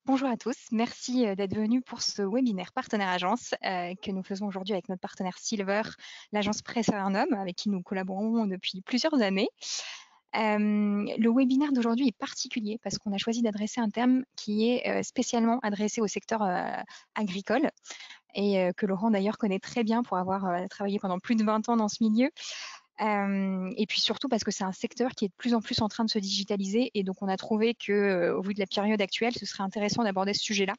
Bonjour à tous, merci d'être venus pour ce webinaire Partenaire Agence que nous faisons aujourd'hui avec notre partenaire Silver, l'agence Preferendum, avec qui nous collaborons depuis plusieurs années. Le webinaire d'aujourd'hui est particulier parce qu'on a choisi d'adresser un thème qui est spécialement adressé au secteur agricole et que Laurent d'ailleurs connaît très bien pour avoir travaillé pendant plus de 20 ans dans ce milieu. Et puis surtout parce que c'est un secteur qui est de plus en plus en train de se digitaliser et donc on a trouvé que, au vu de la période actuelle, ce serait intéressant d'aborder ce sujet-là.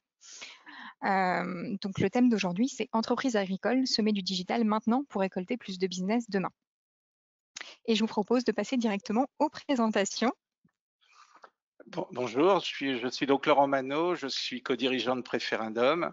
Donc le thème d'aujourd'hui, c'est entreprise agricole, semer du digital maintenant pour récolter plus de business demain. Et je vous propose de passer directement aux présentations. Bonjour, je suis donc Laurent Manot, je suis co-dirigeant de Preferendum.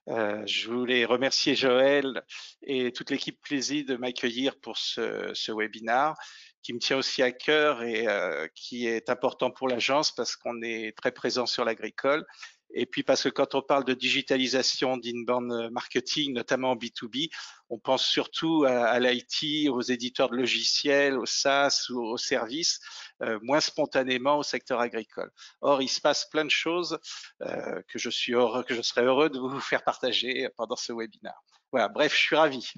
Je voulais remercier Joël et toute l'équipe Plaisir de m'accueillir pour ce webinaire qui me tient aussi à cœur et qui est important pour l'agence parce qu'on est très présent sur l'agricole. Et puis parce que quand on parle de digitalisation d'inbound marketing, notamment en B2B, on pense surtout à l'IT, aux éditeurs de logiciels, aux SaaS ou aux services, moins spontanément au secteur agricole. Or, il se passe plein de choses que je serais heureux de vous faire partager pendant ce webinaire. Voilà, bref, je suis ravi.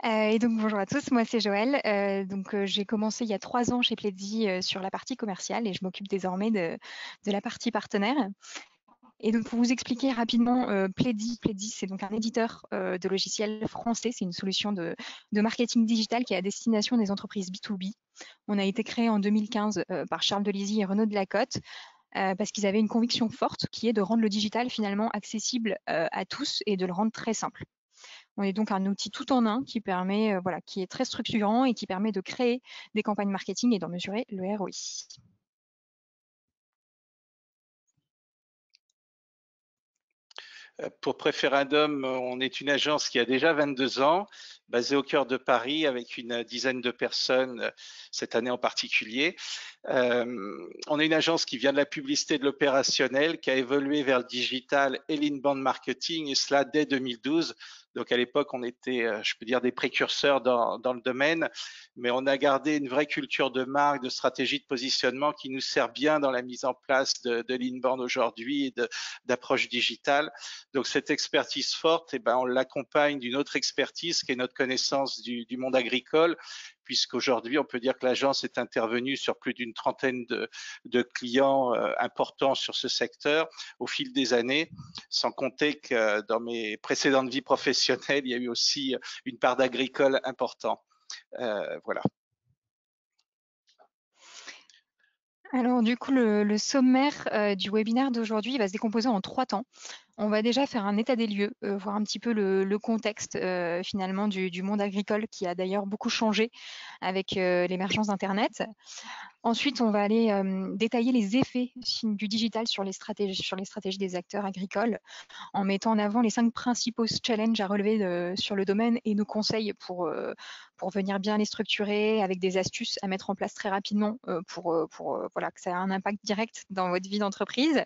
Et donc bonjour à tous, moi c'est Joëlle. J'ai commencé il y a 3 ans chez Pledzi sur la partie commerciale et je m'occupe désormais de la partie partenaire. Et donc pour vous expliquer rapidement, Pledzi, c'est donc un éditeur de logiciels français. C'est une solution de marketing digital qui est à destination des entreprises B2B. On a été créé en 2015 par Charles Delizy et Renaud Delacote parce qu'ils avaient une conviction forte qui est de rendre le digital finalement accessible à tous et de le rendre très simple. On est donc un outil tout en un qui permet, qui est très structurant et qui permet de créer des campagnes marketing et d'en mesurer le ROI. Pour Preferendum, on est une agence qui a déjà 22 ans, basée au cœur de Paris avec une dizaine de personnes cette année en particulier. On est une agence qui vient de la publicité, de l'opérationnel, qui a évolué vers le digital et l'inbound marketing, et cela dès 2012. Donc à l'époque, on était, je peux dire, des précurseurs dans le domaine, mais on a gardé une vraie culture de marque, de stratégie de positionnement qui nous sert bien dans la mise en place de l'inbound aujourd'hui et d'approche digitale. Donc cette expertise forte, on l'accompagne d'une autre expertise qui est notre connaissance du monde agricole, puisqu'aujourd'hui, on peut dire que l'agence est intervenue sur plus d'une trentaine de clients importants sur ce secteur au fil des années, sans compter que dans mes précédentes vies professionnelles, il y a eu aussi une part d'agricole important. Voilà. Alors du coup, le sommaire du webinaire d'aujourd'hui va se décomposer en 3 temps. On va déjà faire un état des lieux, voir un petit peu le contexte finalement du monde agricole qui a d'ailleurs beaucoup changé avec l'émergence d'Internet. Ensuite, on va aller détailler les effets du digital sur les stratégies des acteurs agricoles en mettant en avant les 5 principaux challenges à relever sur le domaine et nos conseils pour venir bien les structurer avec des astuces à mettre en place très rapidement voilà, que ça ait un impact direct dans votre vie d'entreprise.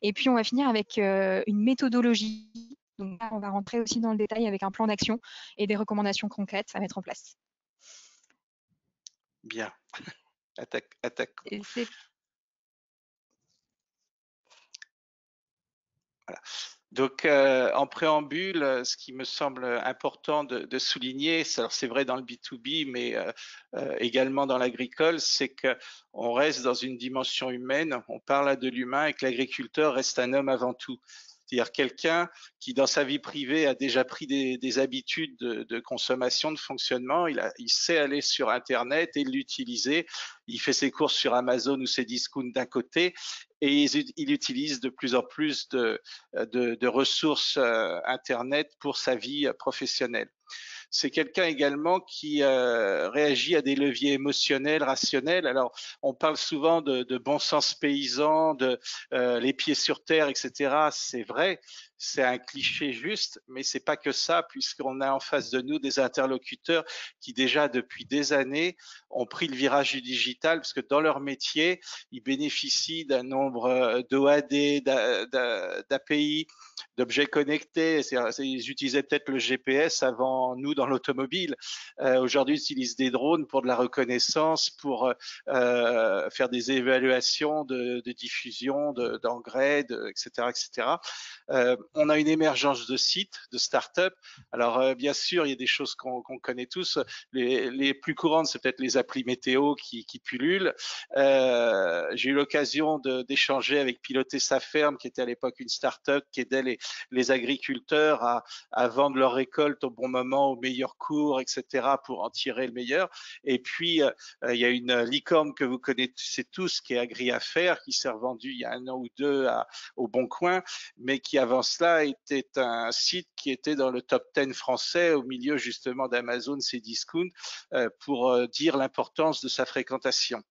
Et puis, on va finir avec une méthodologie. Donc là, on va rentrer aussi dans le détail avec un plan d'action et des recommandations concrètes à mettre en place. Bien. Attaquons. Et c'est Voilà. Donc, en préambule, ce qui me semble important de souligner, alors c'est vrai dans le B2B, mais également dans l'agricole, c'est qu'on reste dans une dimension humaine, on parle de l'humain et que l'agriculteur reste un homme avant tout. C'est-à-dire quelqu'un qui, dans sa vie privée, a déjà pris des habitudes de consommation, de fonctionnement. Il sait aller sur Internet et l'utiliser. Il fait ses courses sur Amazon ou ses discounts d'un côté, et il utilise de plus en plus de ressources Internet pour sa vie professionnelle. C'est quelqu'un également qui réagit à des leviers émotionnels, rationnels. Alors, on parle souvent de bon sens paysan, de les pieds sur terre, etc. C'est vrai, c'est un cliché juste, mais c'est pas que ça, puisqu'on a en face de nous des interlocuteurs qui déjà depuis des années ont pris le virage du digital, parce que dans leur métier, ils bénéficient d'un nombre d'OAD, d'API, d'objets connectés. Ils utilisaient peut-être le GPS avant nous dans l'automobile. Aujourd'hui, ils utilisent des drones pour de la reconnaissance, pour faire des évaluations de diffusion, d'engrais, etc., etc. On a une émergence de sites, de start-up. Alors, bien sûr, il y a des choses qu'on connaît tous. Les plus courantes, c'est peut-être les applis météo qui pullulent. J'ai eu l'occasion d'échanger avec Piloter sa ferme, qui était à l'époque une start-up qui aidait les agriculteurs à vendre leurs récoltes au bon moment, au meilleur cours, etc., pour en tirer le meilleur. Et puis, il y a une licorne que vous connaissez tous, qui est Agriaffaires, qui s'est revendue il y a 1 an ou 2 au Bon Coin, mais qui avant cela était un site qui était dans le top 10 français, au milieu justement d'Amazon, Cdiscount, pour dire l'importance de sa fréquentation.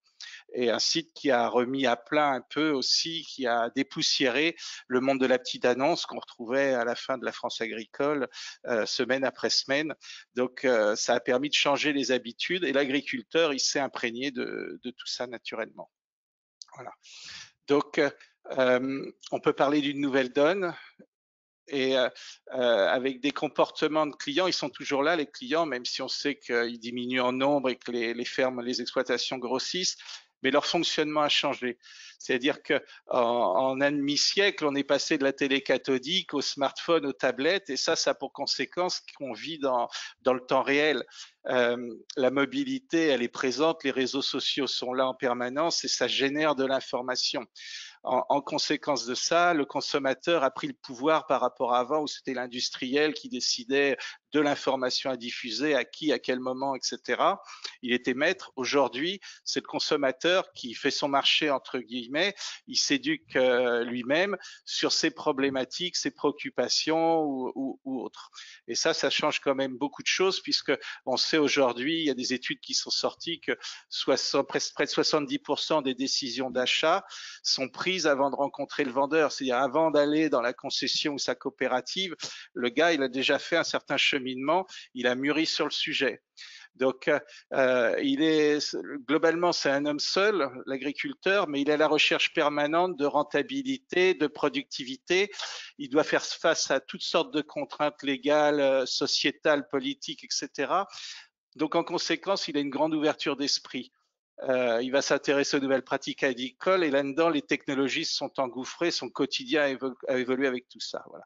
Et un site qui a remis à plat un peu aussi, qui a dépoussiéré le monde de la petite annonce qu'on retrouvait à la fin de la France agricole, semaine après semaine. Donc, ça a permis de changer les habitudes, et l'agriculteur, il s'est imprégné de tout ça naturellement. Voilà. Donc, on peut parler d'une nouvelle donne. Et avec des comportements de clients, ils sont toujours là, les clients, même si on sait qu'ils diminuent en nombre et que les fermes, les exploitations grossissent, mais leur fonctionnement a changé. C'est-à-dire qu'en un demi-siècle, on est passé de la télé cathodique au smartphone, aux tablettes, et ça a pour conséquence qu'on vit dans le temps réel. La mobilité, elle est présente, les réseaux sociaux sont là en permanence et ça génère de l'information. En conséquence de ça, le consommateur a pris le pouvoir par rapport à avant, où c'était l'industriel qui décidait de l'information à diffuser, à qui, à quel moment, etc. Il était maître. Aujourd'hui, c'est le consommateur qui fait son marché, entre guillemets. Il s'éduque lui-même sur ses problématiques, ses préoccupations ou autres. Et ça change quand même beaucoup de choses, puisque on sait aujourd'hui, il y a des études qui sont sorties que près de 70% des décisions d'achat sont prises avant de rencontrer le vendeur. C'est-à-dire avant d'aller dans la concession ou sa coopérative, le gars, il a déjà fait un certain cheminement, il a mûri sur le sujet. Donc, globalement, c'est un homme seul, l'agriculteur, mais il est à la recherche permanente de rentabilité, de productivité. Il doit faire face à toutes sortes de contraintes légales, sociétales, politiques, etc. Donc, en conséquence, il a une grande ouverture d'esprit. Il va s'intéresser aux nouvelles pratiques agricoles, et là-dedans, les technologies se sont engouffrées, son quotidien a évolué avec tout ça. Voilà.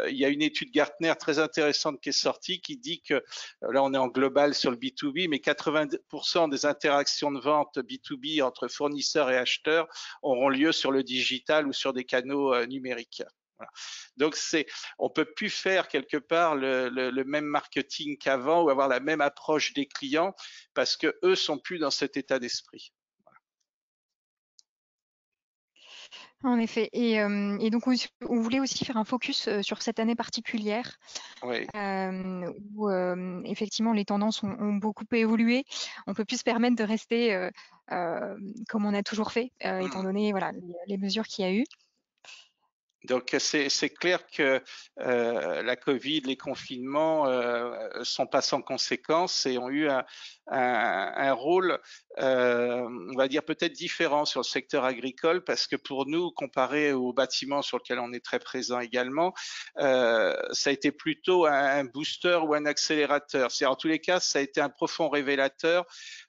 Il y a une étude Gartner très intéressante qui est sortie qui dit que, là on est en global sur le B2B, mais 80% des interactions de vente B2B entre fournisseurs et acheteurs auront lieu sur le digital ou sur des canaux numériques. Voilà. Donc on peut plus faire quelque part le même marketing qu'avant ou avoir la même approche des clients, parce que eux sont plus dans cet état d'esprit. Voilà. En effet. Et donc, on voulait aussi faire un focus sur cette année particulière, Oui. où effectivement les tendances ont beaucoup évolué. On peut plus se permettre de rester comme on a toujours fait, étant donné voilà, les mesures qu'il y a eu. Donc c'est clair que la Covid, les confinements sont pas sans conséquences et ont eu un rôle, on va dire peut-être différent sur le secteur agricole, parce que pour nous, comparé au bâtiment sur lequel on est très présent également, ça a été plutôt un booster ou un accélérateur. En tous les cas, ça a été un profond révélateur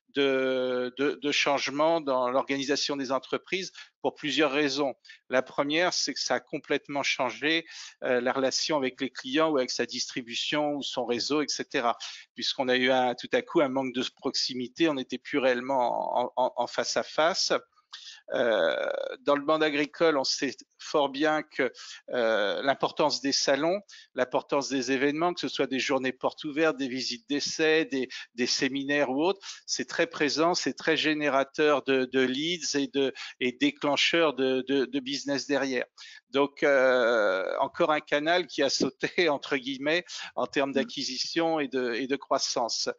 de changements dans l'organisation des entreprises pour plusieurs raisons. La première, c'est que ça a complètement changé la relation avec les clients ou avec sa distribution ou son réseau, etc. Puisqu'on a eu tout à coup un manque de proximité, on n'était plus réellement en face à face. Dans le monde agricole, on sait fort bien que l'importance des salons, l'importance des événements, que ce soit des journées portes ouvertes, des visites d'essais, des séminaires ou autres, c'est très présent, c'est très générateur de leads et déclencheur de business derrière. Donc, encore un canal qui a sauté, entre guillemets, en termes d'acquisition et de croissance.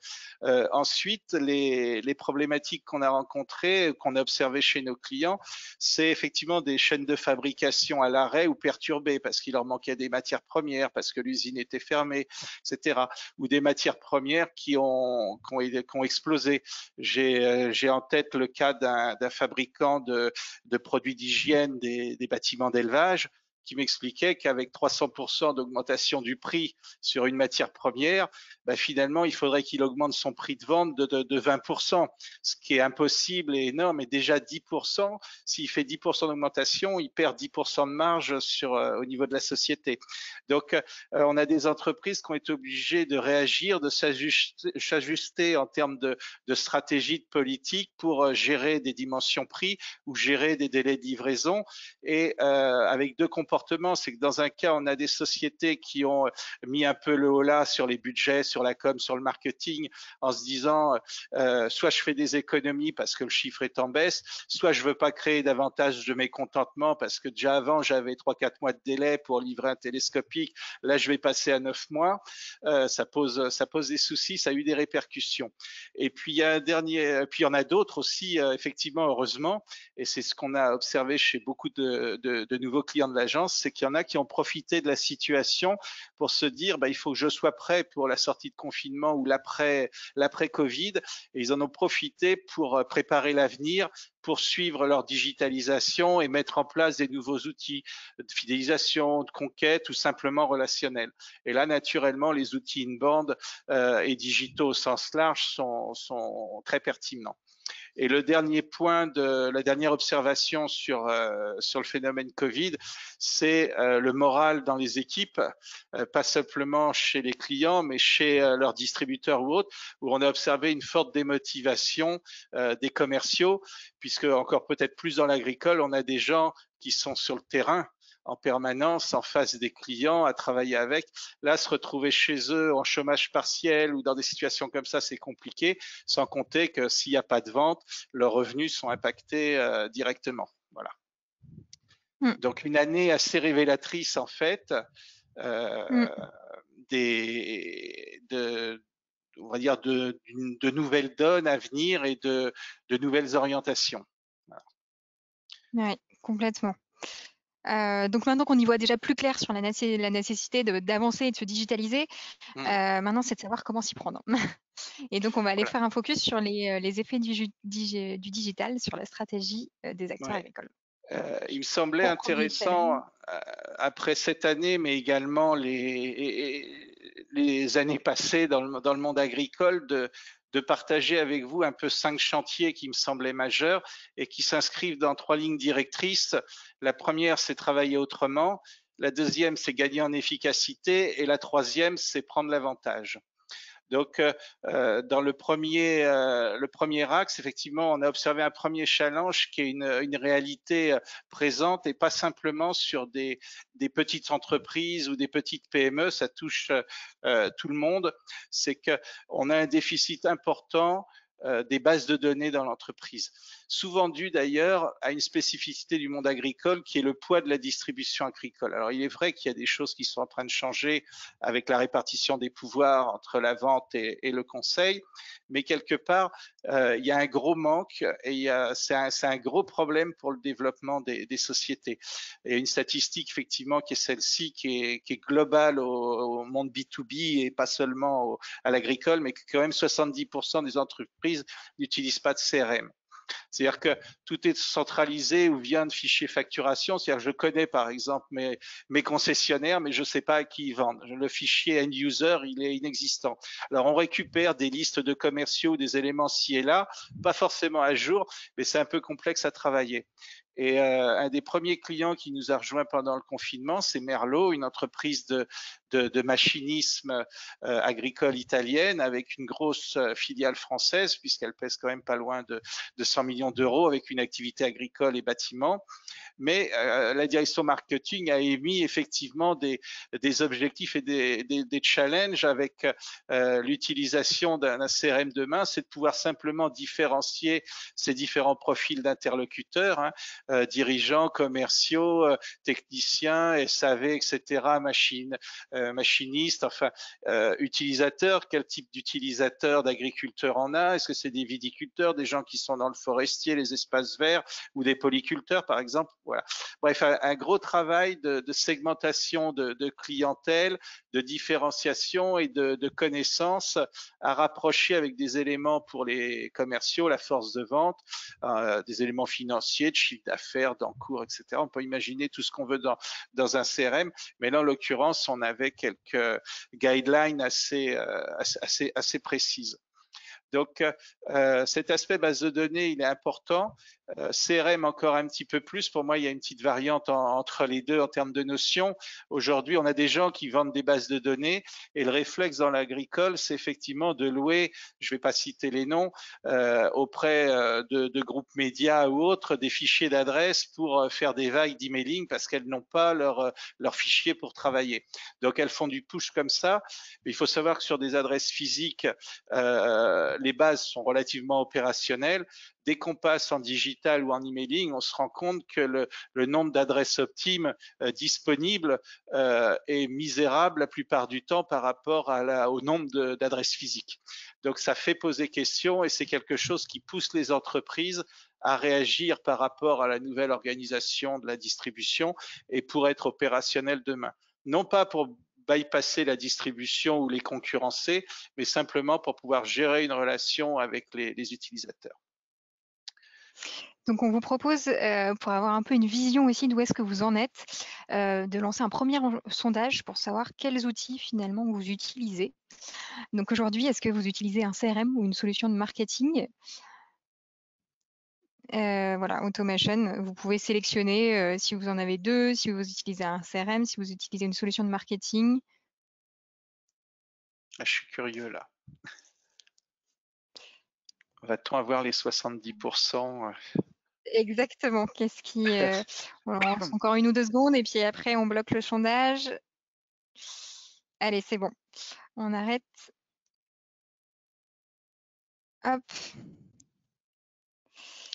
Ensuite, les problématiques qu'on a rencontrées, qu'on a observées chez nos clients, c'est effectivement des chaînes de fabrication fabrication à l'arrêt ou perturbée parce qu'il leur manquait des matières premières, parce que l'usine était fermée, etc. Ou des matières premières qui ont explosé. J'ai en tête le cas d'un fabricant de produits d'hygiène des bâtiments d'élevage qui m'expliquait qu'avec 300% d'augmentation du prix sur une matière première, finalement, il faudrait qu'il augmente son prix de vente de 20%, ce qui est impossible et énorme. Et déjà 10%, s'il fait 10% d'augmentation, il perd 10% de marge au niveau de la société. Donc, on a des entreprises qui ont été obligées de réagir, de s'ajuster en termes de stratégie de politique pour gérer des dimensions prix ou gérer des délais de livraison. Et avec deux comportements, c'est que dans un cas, on a des sociétés qui ont mis un peu le holà sur les budgets, sur la com, sur le marketing, en se disant soit je fais des économies parce que le chiffre est en baisse, soit je veux pas créer davantage de mécontentement parce que déjà avant j'avais 3-4 mois de délai pour livrer un télescopique, là je vais passer à 9 mois. Ça pose des soucis, ça a eu des répercussions. Et puis il y a puis il y en a d'autres aussi, effectivement, heureusement, et c'est ce qu'on a observé chez beaucoup de nouveaux clients de l'agence, c'est qu'il y en a qui ont profité de la situation pour se dire il faut que je sois prêt pour la sortie de confinement ou l'après-Covid, et ils en ont profité pour préparer l'avenir, pour suivre leur digitalisation et mettre en place des nouveaux outils de fidélisation, de conquête ou simplement relationnels. Et là, naturellement, les outils inbound et digitaux au sens large sont très pertinents. Et le dernier point la dernière observation sur le phénomène Covid, c'est le moral dans les équipes, pas simplement chez les clients, mais chez leurs distributeurs ou autres, où on a observé une forte démotivation des commerciaux, puisque encore peut-être plus dans l'agricole, on a des gens qui sont sur le terrain en permanence, en face des clients, à travailler avec. Là, se retrouver chez eux en chômage partiel ou dans des situations comme ça, c'est compliqué, sans compter que s'il n'y a pas de vente, leurs revenus sont impactés directement. Voilà. Donc, une année assez révélatrice, en fait, on va dire de nouvelles donnes à venir et de nouvelles orientations. Voilà. Oui, complètement. Donc maintenant qu'on y voit déjà plus clair sur la nécessité d'avancer et de se digitaliser, maintenant c'est de savoir comment s'y prendre. Et donc on va aller faire un focus sur les effets du digital sur la stratégie des acteurs agricoles. Il me semblait intéressant, après cette année, mais également les années passées dans le monde agricole, de partager avec vous un peu 5 chantiers qui me semblaient majeurs et qui s'inscrivent dans 3 lignes directrices. La première, c'est travailler autrement. La deuxième, c'est gagner en efficacité. Et la troisième, c'est prendre l'avantage. Donc, dans le premier axe, effectivement, on a observé un premier challenge qui est une réalité présente et pas simplement sur des petites entreprises ou des petites PME, ça touche tout le monde. C'est qu'on a un déficit important des bases de données dans l'entreprise, souvent dû d'ailleurs à une spécificité du monde agricole qui est le poids de la distribution agricole. Alors il est vrai qu'il y a des choses qui sont en train de changer avec la répartition des pouvoirs entre la vente et le conseil, mais quelque part il y a un gros manque et c'est un gros problème pour le développement des sociétés. Il y a une statistique effectivement qui est celle-ci, qui est globale au monde B2B et pas seulement à l'agricole, mais que quand même 70% des entreprises n'utilisent pas de CRM. C'est-à-dire que tout est centralisé ou vient de fichiers facturation. C'est-à-dire que je connais par exemple mes concessionnaires, mais je ne sais pas à qui ils vendent. Le fichier end user, il est inexistant. Alors on récupère des listes de commerciaux, des éléments ci et là, pas forcément à jour, mais c'est un peu complexe à travailler. Et un des premiers clients qui nous a rejoint pendant le confinement, c'est Merlot, une entreprise de machinisme agricole italienne avec une grosse filiale française, puisqu'elle pèse quand même pas loin de 100 millions d'euros avec une activité agricole et bâtiment. Mais la direction marketing a émis effectivement des objectifs et des challenges avec l'utilisation d'un CRM demain, c'est de pouvoir simplement différencier ces différents profils d'interlocuteurs. dirigeants commerciaux, techniciens, SAV, etc., machinistes, enfin, utilisateurs. Quel type d'utilisateurs, d'agriculteurs on a? Est-ce que c'est des viticulteurs, des gens qui sont dans le forestier, les espaces verts, ou des polyculteurs, par exemple? Voilà. Bref, un gros travail de segmentation de clientèle, de différenciation et de connaissances à rapprocher avec des éléments pour les commerciaux, la force de vente, des éléments financiers, de chiffre d'affaires, d'encours, etc. On peut imaginer tout ce qu'on veut dans un CRM, mais là, en l'occurrence, on avait quelques guidelines assez précises. Donc, cet aspect base de données, il est important. CRM encore un petit peu plus. Pour moi, il y a une petite variante entre les deux en termes de notions. Aujourd'hui, on a des gens qui vendent des bases de données et le réflexe dans l'agricole, c'est effectivement de louer, je ne vais pas citer les noms, auprès de groupes médias ou autres, des fichiers d'adresses pour faire des vagues d'emailing parce qu'elles n'ont pas leur fichier pour travailler. Donc, elles font du push comme ça. Mais il faut savoir que sur des adresses physiques, les bases sont relativement opérationnelles. Dès qu'on passe en digital ou en emailing, on se rend compte que le nombre d'adresses optimes disponibles est misérable la plupart du temps par rapport au nombre d'adresses physiques. Donc ça fait poser question et c'est quelque chose qui pousse les entreprises à réagir par rapport à la nouvelle organisation de la distribution et pour être opérationnel demain. Non pas pour bypasser la distribution ou les concurrencer, mais simplement pour pouvoir gérer une relation avec les utilisateurs. Donc on vous propose, pour avoir un peu une vision aussi d'où est-ce que vous en êtes, de lancer un premier sondage pour savoir quels outils finalement vous utilisez. Donc aujourd'hui, est-ce que vous utilisez un CRM ou une solution de marketing? Voilà, automation, vous pouvez sélectionner si vous en avez 2, si vous utilisez un CRM, si vous utilisez une solution de marketing. Ah, je suis curieux là. Va-t-on avoir les 70%? Exactement. Qu'est-ce qui, on lance encore 1 ou 2 secondes et puis après on bloque le sondage. Allez, c'est bon. On arrête. Hop.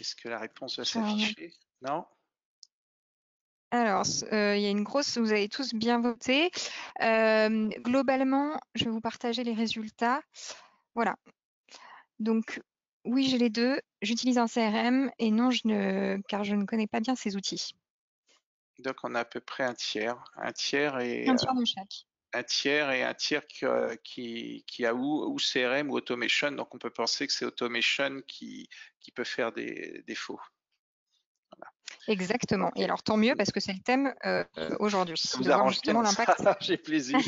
Est-ce que la réponse va Je vais remettre. s'afficher? Non? Alors, il y a une grosse, vous avez tous bien voté. Globalement, je vais vous partager les résultats. Voilà. Donc oui, j'ai les 2. J'utilise un CRM et non, car je ne connais pas bien ces outils. Donc on a à peu près un tiers Un tiers de chaque. un tiers qui a ou CRM ou automation. Donc on peut penser que c'est automation qui peut faire des défauts. Voilà. Exactement. Et Ok. alors tant mieux parce que c'est le thème aujourd'hui, Ça de vous voir arrange justement bien, l'impact. ça. J'ai plaisir.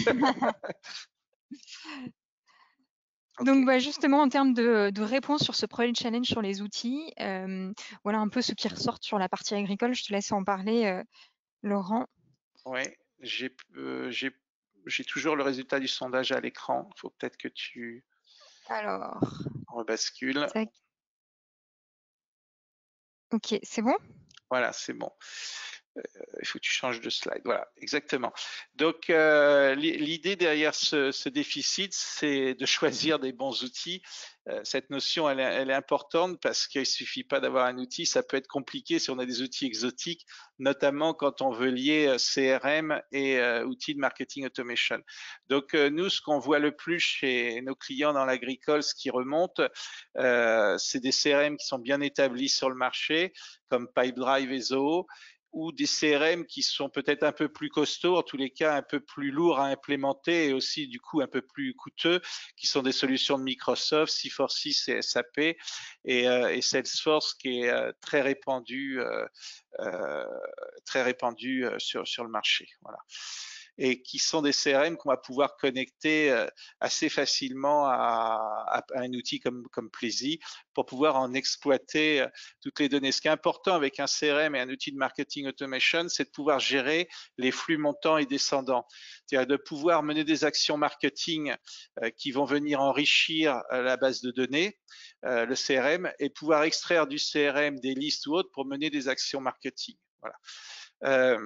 Donc Ok. bah, justement, en termes de réponse sur ce premier challenge sur les outils, voilà un peu ce qui ressort sur la partie agricole. Je te laisse en parler, Laurent. Ouais, j'ai toujours le résultat du sondage à l'écran. Il faut peut-être que tu Alors, rebascules. tac. OK, c'est bon? Voilà, c'est bon. Il faut que tu changes de slide. Voilà, exactement. Donc, l'idée derrière ce déficit, c'est de choisir des bons outils. Cette notion, elle est importante parce qu'il ne suffit pas d'avoir un outil. Ça peut être compliqué si on a des outils exotiques, notamment quand on veut lier CRM et outils de marketing automation. Donc, nous, ce qu'on voit le plus chez nos clients dans l'agricole, ce qui remonte, c'est des CRM qui sont bien établis sur le marché, comme Pipedrive et Zoho, ou des CRM qui sont peut-être un peu plus costauds, en tous les cas un peu plus lourds à implémenter et aussi du coup un peu plus coûteux, qui sont des solutions de Microsoft, C4sys et SAP et Salesforce qui est très répandu sur le marché. Voilà. Et qui sont des CRM qu'on va pouvoir connecter assez facilement à un outil comme Plaisy pour pouvoir en exploiter toutes les données. Ce qui est important avec un CRM et un outil de marketing automation, c'est de pouvoir gérer les flux montants et descendants. C'est-à-dire de pouvoir mener des actions marketing qui vont venir enrichir la base de données, le CRM, et pouvoir extraire du CRM des listes ou autres pour mener des actions marketing. Voilà.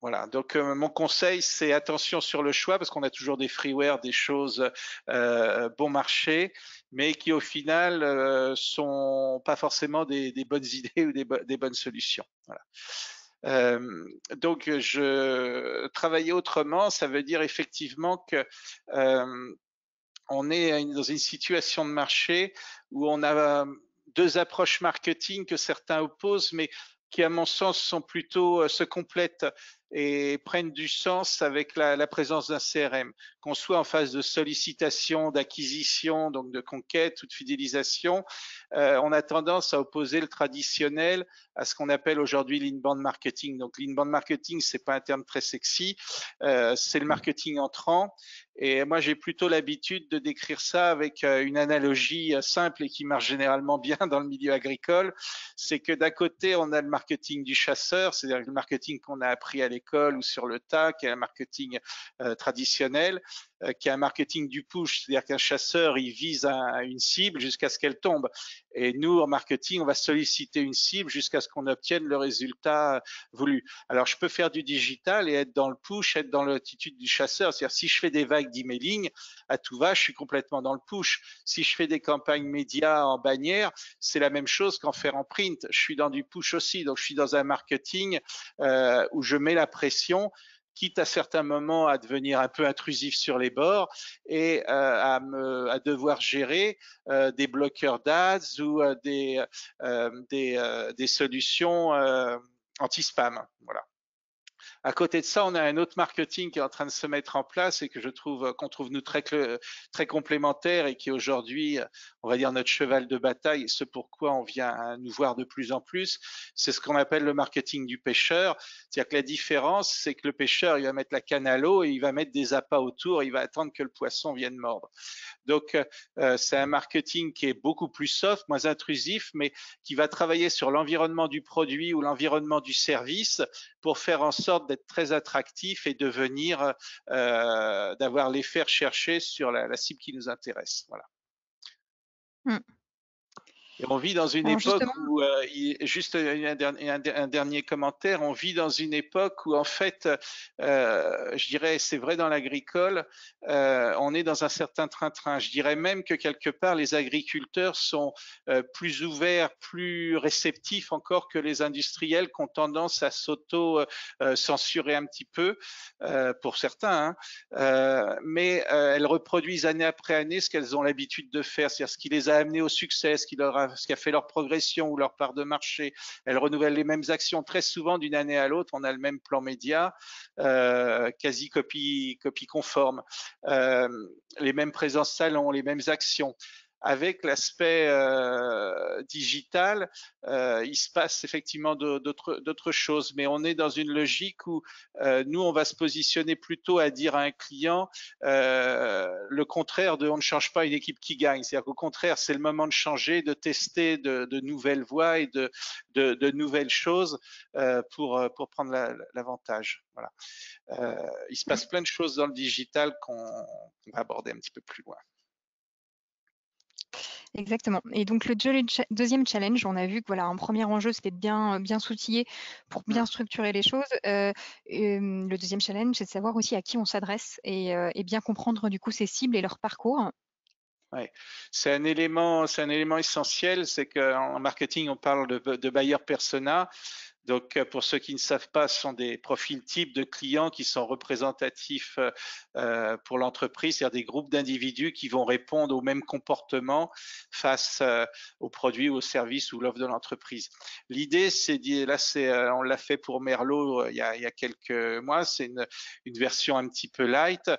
Voilà, donc mon conseil, c'est attention sur le choix parce qu'on a toujours des freewares, des choses bon marché, mais qui au final sont pas forcément des bonnes idées ou des bonnes solutions. Voilà. Donc je travailler autrement, ça veut dire effectivement que on est dans une situation de marché où on a deux approches marketing que certains opposent, mais qui, à mon sens, sont plutôt se complètent et prennent du sens avec la présence d'un CRM. Qu'on soit en phase de sollicitation, d'acquisition, donc de conquête ou de fidélisation, on a tendance à opposer le traditionnel à ce qu'on appelle aujourd'hui l'inbound marketing. Donc l'inbound marketing, c'est pas un terme très sexy, c'est le marketing entrant. Et moi, j'ai plutôt l'habitude de décrire ça avec une analogie simple et qui marche généralement bien dans le milieu agricole. C'est que d'un côté, on a le marketing du chasseur, c'est-à-dire le marketing qu'on a appris à l'école ou sur le tas, qui est un marketing traditionnel, qui est un marketing du push, c'est-à-dire qu'un chasseur, il vise une cible jusqu'à ce qu'elle tombe. Et nous, en marketing, on va solliciter une cible jusqu'à ce qu'on obtienne le résultat voulu. Alors, je peux faire du digital et être dans le push, être dans l'attitude du chasseur. C'est-à-dire, si je fais des vagues d'emailing, à tout va, je suis complètement dans le push. Si je fais des campagnes médias en bannière, c'est la même chose qu'en faire en print. Je suis dans du push aussi. Donc, je suis dans un marketing où je mets la pression, quitte à certains moments à devenir un peu intrusif sur les bords et à devoir gérer des bloqueurs d'ads ou des solutions anti-spam. Voilà. À côté de ça, on a un autre marketing qui est en train de se mettre en place et que je trouve qu'on trouve nous très complémentaire et qui est aujourd'hui, on va dire, notre cheval de bataille et ce pourquoi on vient nous voir de plus en plus. C'est ce qu'on appelle le marketing du pêcheur. C'est-à-dire que la différence, c'est que le pêcheur, il va mettre la canne à l'eau et il va mettre des appâts autour, il va attendre que le poisson vienne mordre. Donc, c'est un marketing qui est beaucoup plus soft, moins intrusif, mais qui va travailler sur l'environnement du produit ou l'environnement du service pour faire en sorte d'être très attractif et devenir, d'avoir l'effet recherché sur la cible qui nous intéresse. Voilà. Mmh. Et on vit dans une Alors époque justement où, juste un dernier commentaire, on vit dans une époque où en fait, je dirais, c'est vrai dans l'agricole, on est dans un certain train-train. Je dirais même que quelque part, les agriculteurs sont plus ouverts, plus réceptifs encore que les industriels qui ont tendance à s'auto-censurer un petit peu, pour certains, hein. Mais elles reproduisent année après année ce qu'elles ont l'habitude de faire, c'est-à-dire ce qui les a amenés au succès, ce qui a fait leur progression ou leur part de marché. Elles renouvellent les mêmes actions. Très souvent, d'une année à l'autre, on a le même plan média, quasi copie conforme, les mêmes présences salon, les mêmes actions. Avec l'aspect digital, il se passe effectivement d'autres choses, mais on est dans une logique où nous, on va se positionner plutôt à dire à un client le contraire de on ne change pas une équipe qui gagne. C'est-à-dire qu'au contraire, c'est le moment de changer, de tester de nouvelles voies et de nouvelles choses pour prendre l'avantage. Voilà. Il se passe plein de choses dans le digital qu'on va aborder un petit peu plus loin. exactement. Et donc le deuxième challenge, on a vu que voilà, un premier enjeu, c'était de bien s'outiller pour bien structurer les choses. Le deuxième challenge, c'est de savoir aussi à qui on s'adresse et bien comprendre du coup ses cibles et leur parcours. Ouais. C'est un élément essentiel, c'est qu'en marketing, on parle de buyer persona. Donc, pour ceux qui ne savent pas, ce sont des profils types de clients qui sont représentatifs pour l'entreprise, c'est-à-dire des groupes d'individus qui vont répondre au même comportement face aux produits ou aux services ou l'offre de l'entreprise. L'idée, on l'a fait pour Merlot il y a quelques mois, c'est une version un petit peu light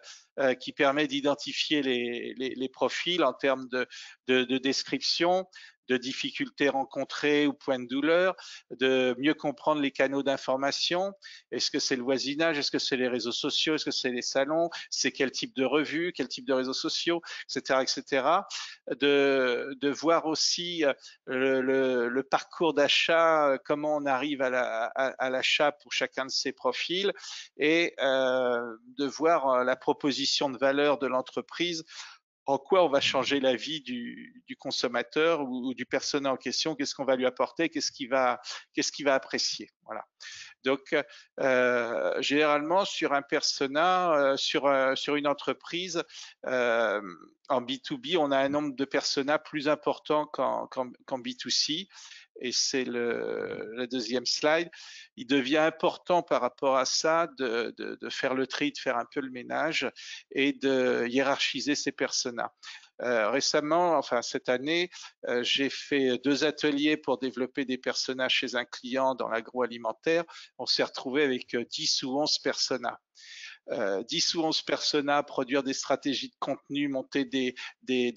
qui permet d'identifier les profils en termes de description, de difficultés rencontrées ou points de douleur, de mieux comprendre les canaux d'information. Est-ce que c'est le voisinage? Est-ce que c'est les réseaux sociaux? Est-ce que c'est les salons? C'est quel type de revue? Quel type de réseaux sociaux? Etc., etc. De voir aussi le parcours d'achat, comment on arrive à l'achat pour chacun de ces profils et de voir la proposition de valeur de l'entreprise, en quoi on va changer la vie du consommateur ou du persona en question, qu'est-ce qu'on va lui apporter, qu'est-ce qu'il va apprécier. Voilà. Donc, généralement, sur un persona, sur une entreprise, en B2B, on a un nombre de personas plus important qu'en B2C. Et c'est le deuxième slide. Il devient important par rapport à ça de faire le tri, de faire un peu le ménage et de hiérarchiser ces personas. Récemment, enfin cette année, j'ai fait 2 ateliers pour développer des personas chez un client dans l'agroalimentaire. On s'est retrouvé avec 10 ou 11 personas. 10 ou 11 personas, produire des stratégies de contenu, monter des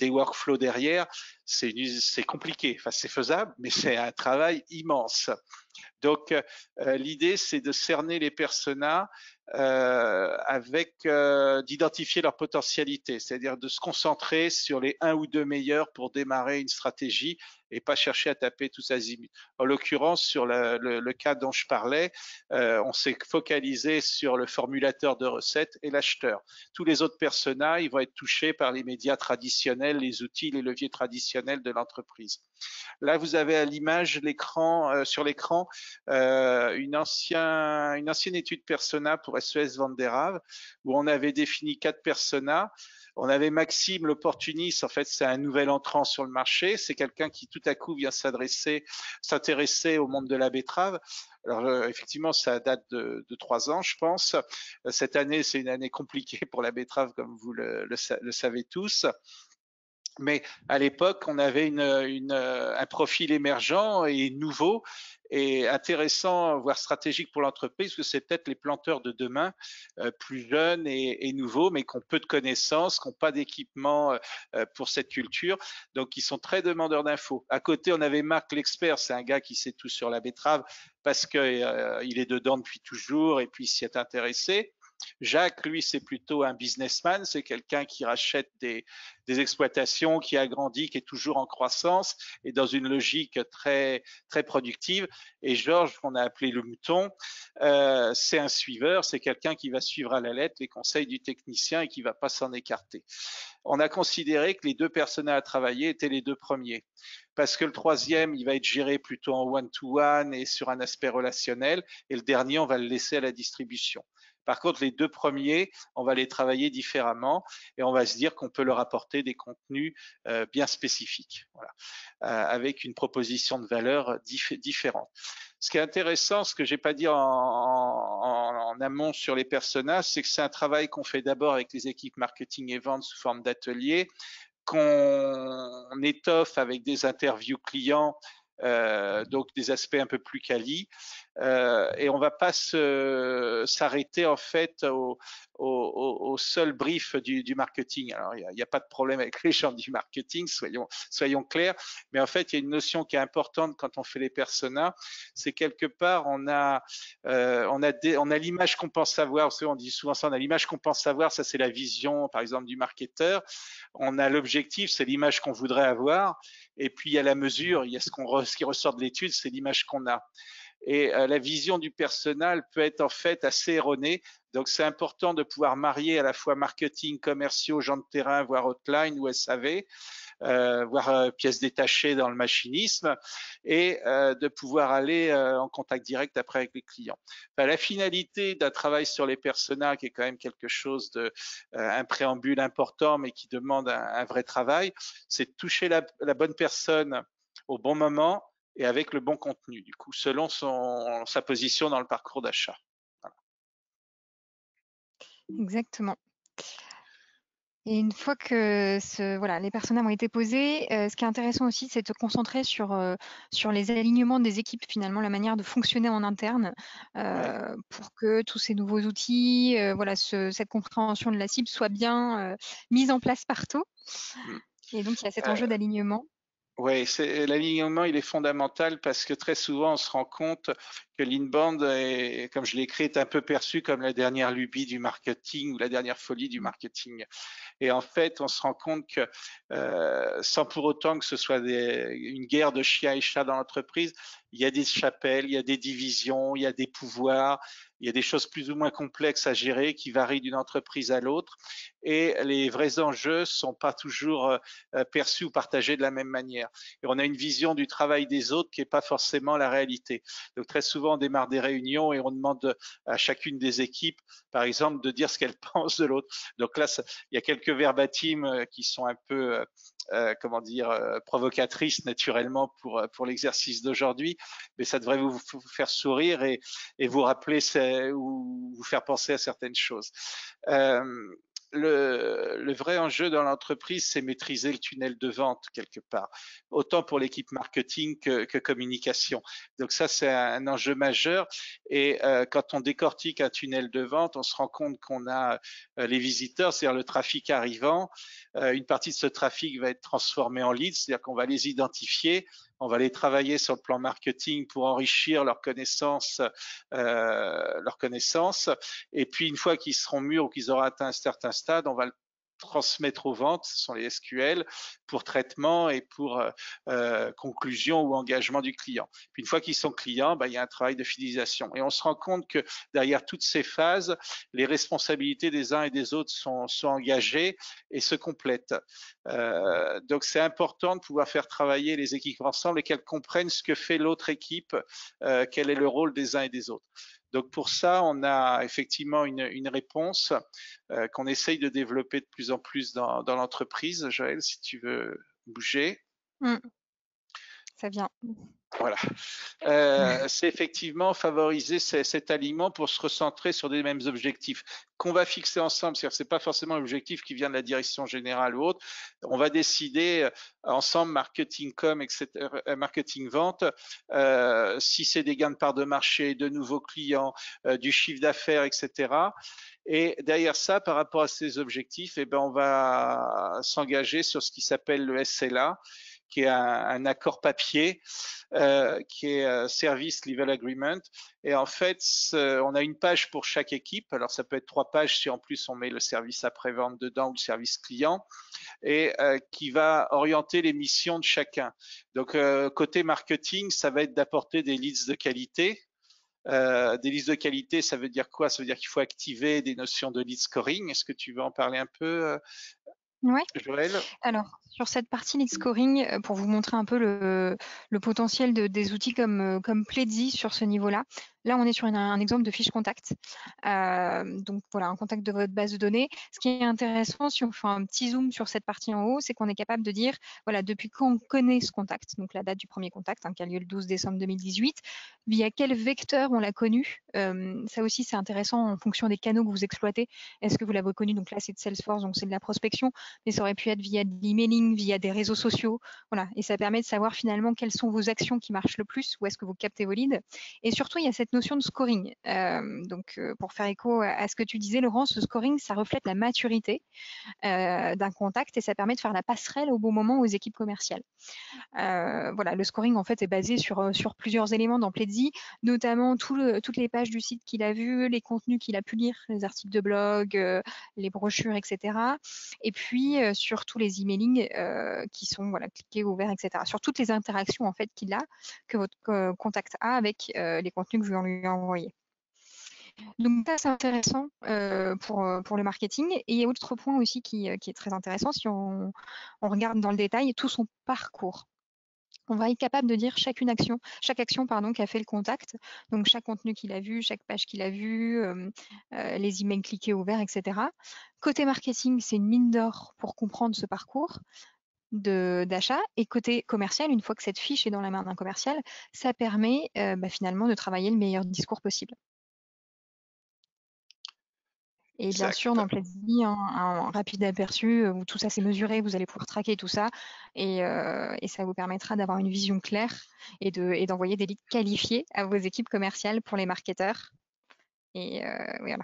workflows derrière, c'est compliqué. Enfin, c'est faisable, mais c'est un travail immense. Donc, l'idée, c'est de cerner les personas d'identifier leur potentialité, c'est-à-dire de se concentrer sur les 1 ou 2 meilleurs pour démarrer une stratégie et pas chercher à taper tous azimuts. En l'occurrence, sur le cas dont je parlais, on s'est focalisé sur le formulateur de recettes et l'acheteur. Tous les autres personas, ils vont être touchés par les médias traditionnels, les outils, les leviers traditionnels de l'entreprise. Là, vous avez à l'image sur l'écran une ancienne étude persona pour SES Venderav où on avait défini 4 personas. On avait Maxime l'opportuniste, en fait c'est un nouvel entrant sur le marché, c'est quelqu'un qui tout à coup vient s'intéresser au monde de la betterave. Alors effectivement ça date de 3 ans je pense. Cette année c'est une année compliquée pour la betterave comme vous le savez tous. Mais à l'époque, on avait un profil émergent et nouveau et intéressant, voire stratégique pour l'entreprise, parce que c'est peut-être les planteurs de demain, plus jeunes et nouveaux, mais qui ont peu de connaissances, qui n'ont pas d'équipement pour cette culture, donc ils sont très demandeurs d'infos. À côté, on avait Marc l'expert, c'est un gars qui sait tout sur la betterave parce qu'il est dedans depuis toujours et puis il s'y est intéressé. Jacques, lui, c'est plutôt un businessman, c'est quelqu'un qui rachète des exploitations, qui agrandit, qui est toujours en croissance et dans une logique très, très productive. Et Georges, qu'on a appelé le mouton, c'est un suiveur, c'est quelqu'un qui va suivre à la lettre les conseils du technicien et qui ne va pas s'en écarter. On a considéré que les 2 personnages à travailler étaient les 2 premiers parce que le troisième, il va être géré plutôt en one-to-one et sur un aspect relationnel, et le dernier, on va le laisser à la distribution. Par contre, les 2 premiers, on va les travailler différemment et on va se dire qu'on peut leur apporter des contenus bien spécifiques, voilà, avec une proposition de valeur différente. Ce qui est intéressant, ce que j'ai pas dit en amont sur les personas, c'est que c'est un travail qu'on fait d'abord avec les équipes marketing et vente sous forme d'ateliers, qu'on étoffe avec des interviews clients, donc des aspects un peu plus quali, et on va pas s'arrêter en fait au seul brief du marketing. Alors il n'y a pas de problème avec les gens du marketing, soyons clairs, mais en fait il y a une notion qui est importante quand on fait les personas, c'est quelque part on a l'image qu'on pense savoir. On dit souvent ça, on a l'image qu'on pense savoir, ça c'est la vision par exemple du marketeur. On a l'objectif, c'est l'image qu'on voudrait avoir, et puis il y a la mesure, il y a ce qui ressort de l'étude, c'est l'image qu'on a. Et la vision du personnel peut être en fait assez erronée. Donc c'est important de pouvoir marier à la fois marketing, commerciaux, gens de terrain, voire hotline ou SAV, voire pièces détachées dans le machinisme, et de pouvoir aller en contact direct après avec les clients. Enfin, la finalité d'un travail sur les personas, qui est quand même quelque chose un préambule important, mais qui demande un vrai travail, c'est de toucher la bonne personne au bon moment et avec le bon contenu, du coup, selon sa position dans le parcours d'achat. Voilà. Exactement. Et une fois que les personas ont été posés, ce qui est intéressant aussi, c'est de se concentrer sur les alignements des équipes, finalement, la manière de fonctionner en interne, Ouais. pour que tous ces nouveaux outils, cette compréhension de la cible soit bien, mise en place partout. Mm. Et donc il y a cet enjeu d'alignement. Oui, l'alignement, il est fondamental parce que très souvent, on se rend compte que l'inbound, comme je l'ai écrit, est un peu perçu comme la dernière lubie du marketing ou la dernière folie du Mmh. marketing. Et en fait, on se rend compte que sans pour autant que ce soit une guerre de chiens et chats dans l'entreprise, il y a des chapelles, il y a des divisions, il y a des pouvoirs, il y a des choses plus ou moins complexes à gérer qui varient d'une entreprise à l'autre et les vrais enjeux sont pas toujours perçus ou partagés de la même manière. Et on a une vision du travail des autres qui est pas forcément la réalité. Donc très souvent on démarre des réunions et on demande à chacune des équipes, par exemple, de dire ce qu'elle pense de l'autre. Donc là, il y a quelques verbatims qui sont un peu comment dire, provocatrices naturellement pour l'exercice d'aujourd'hui, mais ça devrait vous faire sourire et vous rappeler ou vous faire penser à certaines choses. Euh, le vrai enjeu dans l'entreprise, c'est maîtriser le tunnel de vente quelque part, autant pour l'équipe marketing que communication. Donc ça, c'est un enjeu majeur. Et quand on décortique un tunnel de vente, on se rend compte qu'on a les visiteurs, c'est-à-dire le trafic arrivant. Une partie de ce trafic va être transformée en leads, c'est-à-dire qu'on va les identifier, on va les travailler sur le plan marketing pour enrichir leurs connaissances, et puis une fois qu'ils seront mûrs ou qu'ils auront atteint un certain stade, on va le transmettre aux ventes, ce sont les SQL, pour traitement et pour conclusion ou engagement du client. Puis une fois qu'ils sont clients, il y a un travail de fidélisation. Et on se rend compte que derrière toutes ces phases, les responsabilités des uns et des autres sont engagées et se complètent. Donc c'est important de pouvoir faire travailler les équipes ensemble et qu'elles comprennent ce que fait l'autre équipe, quel est le rôle des uns et des autres. Donc pour ça, on a effectivement une réponse qu'on essaye de développer de plus en plus dans l'entreprise. Joël, si tu veux bouger. Mmh. Ça vient. Voilà. C'est effectivement favoriser cet aliment pour se recentrer sur des mêmes objectifs qu'on va fixer ensemble. C'est-à-dire, c'est pas forcément l'objectif qui vient de la direction générale ou autre. On va décider ensemble, marketing com, etc., marketing vente, si c'est des gains de part de marché, de nouveaux clients, du chiffre d'affaires, etc. Et derrière ça, par rapport à ces objectifs, eh ben, on va s'engager sur ce qui s'appelle le SLA, qui est un accord papier, qui est Service Level Agreement. Et en fait, on a une page pour chaque équipe. Alors, ça peut être 3 pages si en plus on met le service après-vente dedans ou le service client, et qui va orienter les missions de chacun. Donc, côté marketing, ça va être d'apporter des leads de qualité. Des listes de qualité, ça veut dire quoi? Ça veut dire qu'il faut activer des notions de lead scoring. Est-ce que tu veux en parler un peu, Ouais. Joël? Alors, sur cette partie lead scoring, pour vous montrer un peu le potentiel des outils comme Pledzi sur ce niveau-là. Là, on est sur un exemple de fiche contact. Donc voilà, un contact de votre base de données. Ce qui est intéressant, si on fait un petit zoom sur cette partie en haut, c'est qu'on est capable de dire, voilà, depuis quand on connaît ce contact, donc la date du premier contact, qui a lieu le 12 décembre 2018, via quel vecteur on l'a connu. Ça aussi, c'est intéressant en fonction des canaux que vous exploitez. Est-ce que vous l'avez connu? Donc là, c'est de Salesforce, donc c'est de la prospection, mais ça aurait pu être via de l'emailing, via des réseaux sociaux. Voilà. Et ça permet de savoir finalement quelles sont vos actions qui marchent le plus, où est-ce que vous captez vos leads. Et surtout, il y a cette notion de scoring. Pour faire écho à ce que tu disais, Laurent, ce scoring, ça reflète la maturité d'un contact et ça permet de faire la passerelle au bon moment aux équipes commerciales. Voilà, le scoring en fait est basé sur plusieurs éléments dans Pledzi, notamment toutes les pages du site qu'il a vues, les contenus qu'il a pu lire, les articles de blog, les brochures, etc. Et puis sur tous les emailing qui sont voilà cliqués, ouverts, etc. Sur toutes les interactions en fait qu'il a, que votre contact a avec les contenus que vous lui envoyez. Donc ça, c'est intéressant pour le marketing. Et il y a autre point aussi qui est très intéressant, si on regarde dans le détail, tout son parcours. On va être capable de dire chaque action pardon, qu'a fait le contact, donc chaque contenu qu'il a vu, chaque page qu'il a vu, les emails cliqués ouverts, etc. Côté marketing, c'est une mine d'or pour comprendre ce parcours d'achat. Et côté commercial, une fois que cette fiche est dans la main d'un commercial, ça permet finalement de travailler le meilleur discours possible. Et bien sûr, Exact. dans Pledzi, un rapide aperçu où tout ça c'est mesuré, vous allez pouvoir traquer tout ça et ça vous permettra d'avoir une vision claire et d'envoyer des leads qualifiés à vos équipes commerciales pour les marketeurs. Et voilà.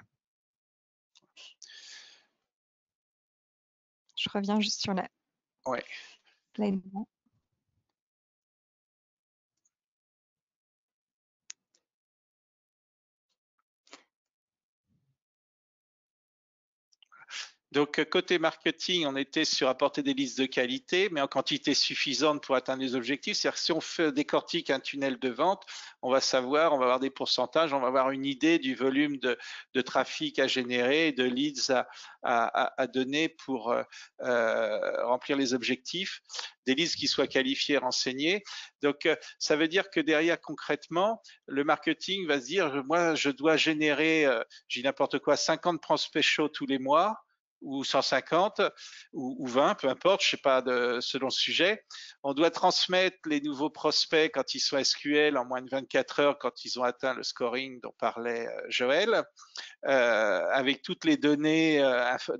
Je reviens juste sur la Ouais. slide. Donc, côté marketing, on était sur apporter des listes de qualité, mais en quantité suffisante pour atteindre les objectifs. C'est-à-dire que si on fait, décortique un tunnel de vente, on va savoir, on va avoir des pourcentages, on va avoir une idée du volume de trafic à générer, de leads à donner pour remplir les objectifs, des leads qui soient qualifiés, renseignés. Donc, ça veut dire que derrière, concrètement, le marketing va se dire, moi, je dois générer, j'ai n'importe quoi, 50 prospects chauds tous les mois, ou 150 ou 20, peu importe, je sais pas, selon le sujet. On doit transmettre les nouveaux prospects quand ils sont SQL en moins de 24 heures, quand ils ont atteint le scoring dont parlait Joël, avec toutes les données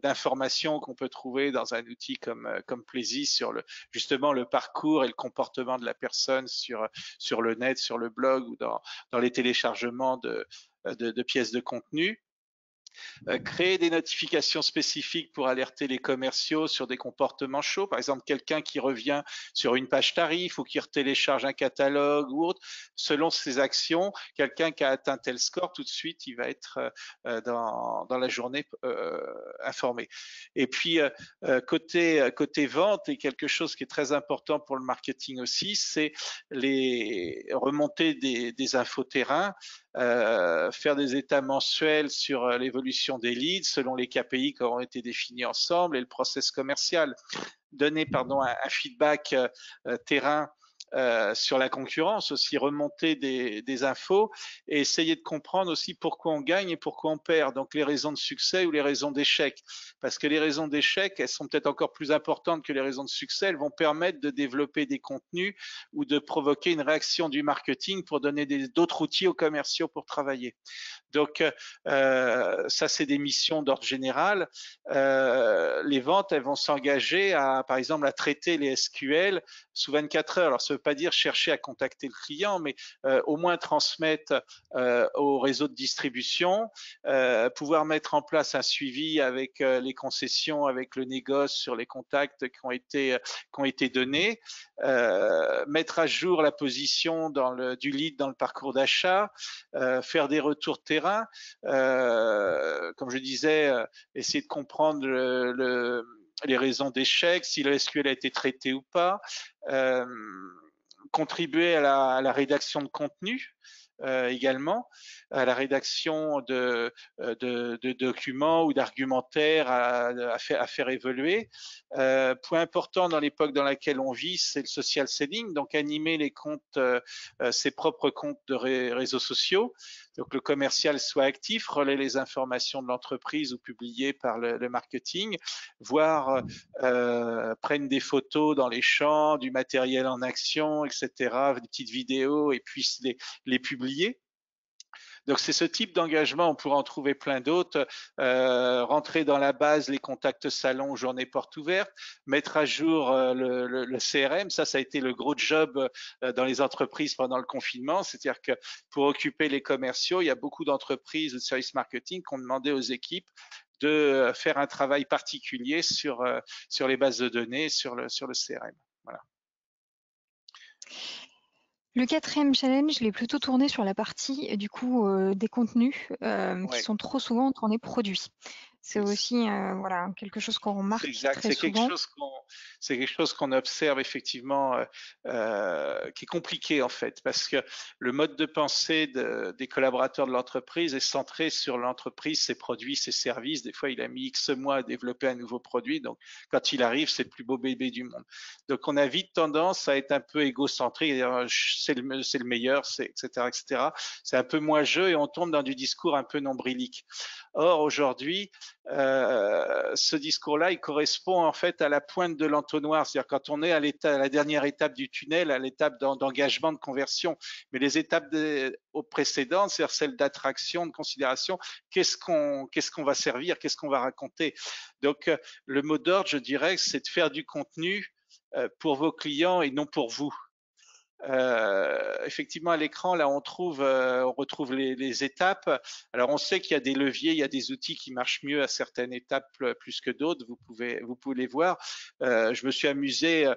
d'information qu'on peut trouver dans un outil comme Plaisy sur justement le parcours et le comportement de la personne sur le net, sur le blog ou dans les téléchargements de pièces de contenu. Créer des notifications spécifiques pour alerter les commerciaux sur des comportements chauds, par exemple quelqu'un qui revient sur une page tarif ou qui télécharge un catalogue ou autre, selon ses actions, quelqu'un qui a atteint tel score, tout de suite, il va être dans la journée informé. Et puis, côté vente, et quelque chose qui est très important pour le marketing aussi, c'est les remontées des infos terrain, faire des états mensuels sur l'évolution des leads selon les KPI qui auront été définis ensemble et le process commercial. Donner un feedback terrain sur la concurrence, aussi remonter des infos et essayer de comprendre aussi pourquoi on gagne et pourquoi on perd, donc les raisons de succès ou les raisons d'échec. Parce que les raisons d'échec, elles sont peut-être encore plus importantes que les raisons de succès, elles vont permettre de développer des contenus ou de provoquer une réaction du marketing pour donner d'autres outils aux commerciaux pour travailler. Donc, ça, c'est des missions d'ordre général. Les ventes, elles vont s'engager par exemple, à traiter les SQL sous 24 heures. Alors, ça ne veut pas dire chercher à contacter le client, mais au moins transmettre au réseau de distribution, pouvoir mettre en place un suivi avec les concessions, avec le négoce sur les contacts qui ont été donnés, mettre à jour la position du lead dans le parcours d'achat, faire des retours de terrain, comme je disais, essayer de comprendre les raisons d'échec, si le SQL a été traité ou pas, contribuer à la rédaction de contenu également, à la rédaction de documents ou d'argumentaires à faire évoluer. Point important dans l'époque dans laquelle on vit, c'est le social selling, donc animer les comptes, ses propres comptes de réseaux sociaux. Donc le commercial soit actif, relaie les informations de l'entreprise ou publiées par le marketing, voire prennent des photos dans les champs, du matériel en action, etc., des petites vidéos et puissent les publier. Donc c'est ce type d'engagement, on pourra en trouver plein d'autres, rentrer dans la base les contacts salons, journées portes ouvertes, mettre à jour le CRM, ça a été le gros job dans les entreprises pendant le confinement, c'est-à-dire que pour occuper les commerciaux, il y a beaucoup d'entreprises de service marketing qui ont demandé aux équipes de faire un travail particulier sur les bases de données, sur le CRM. Voilà. Le 4e challenge, je l'ai plutôt tourné sur la partie, du coup, des contenus, qui sont trop souvent tournés produits. C'est aussi, voilà, quelque chose qu'on remarque très souvent. C'est quelque chose qu'on observe effectivement, qui est compliqué en fait, parce que le mode de pensée des collaborateurs de l'entreprise est centré sur l'entreprise, ses produits, ses services. Des fois, il a mis X mois à développer un nouveau produit, donc quand il arrive, c'est le plus beau bébé du monde. Donc, on a vite tendance à être un peu égocentrique, c'est le meilleur, etc., etc. C'est un peu moi je, et on tombe dans du discours un peu nombrilique. Or, aujourd'hui, ce discours-là, il correspond en fait à la pointe de l'entonnoir, c'est-à-dire quand on est à la dernière étape du tunnel, à l'étape d'engagement, de conversion. Mais les étapes précédentes, c'est-à-dire celles d'attraction, de considération, qu'est-ce qu'on va servir, qu'est-ce qu'on va raconter. Donc, le mot d'ordre, je dirais, c'est de faire du contenu pour vos clients et non pour vous. effectivement, à l'écran, là, on retrouve les étapes. Alors, on sait qu'il y a des leviers, il y a des outils qui marchent mieux à certaines étapes plus que d'autres. Vous pouvez les voir. Je me suis amusé,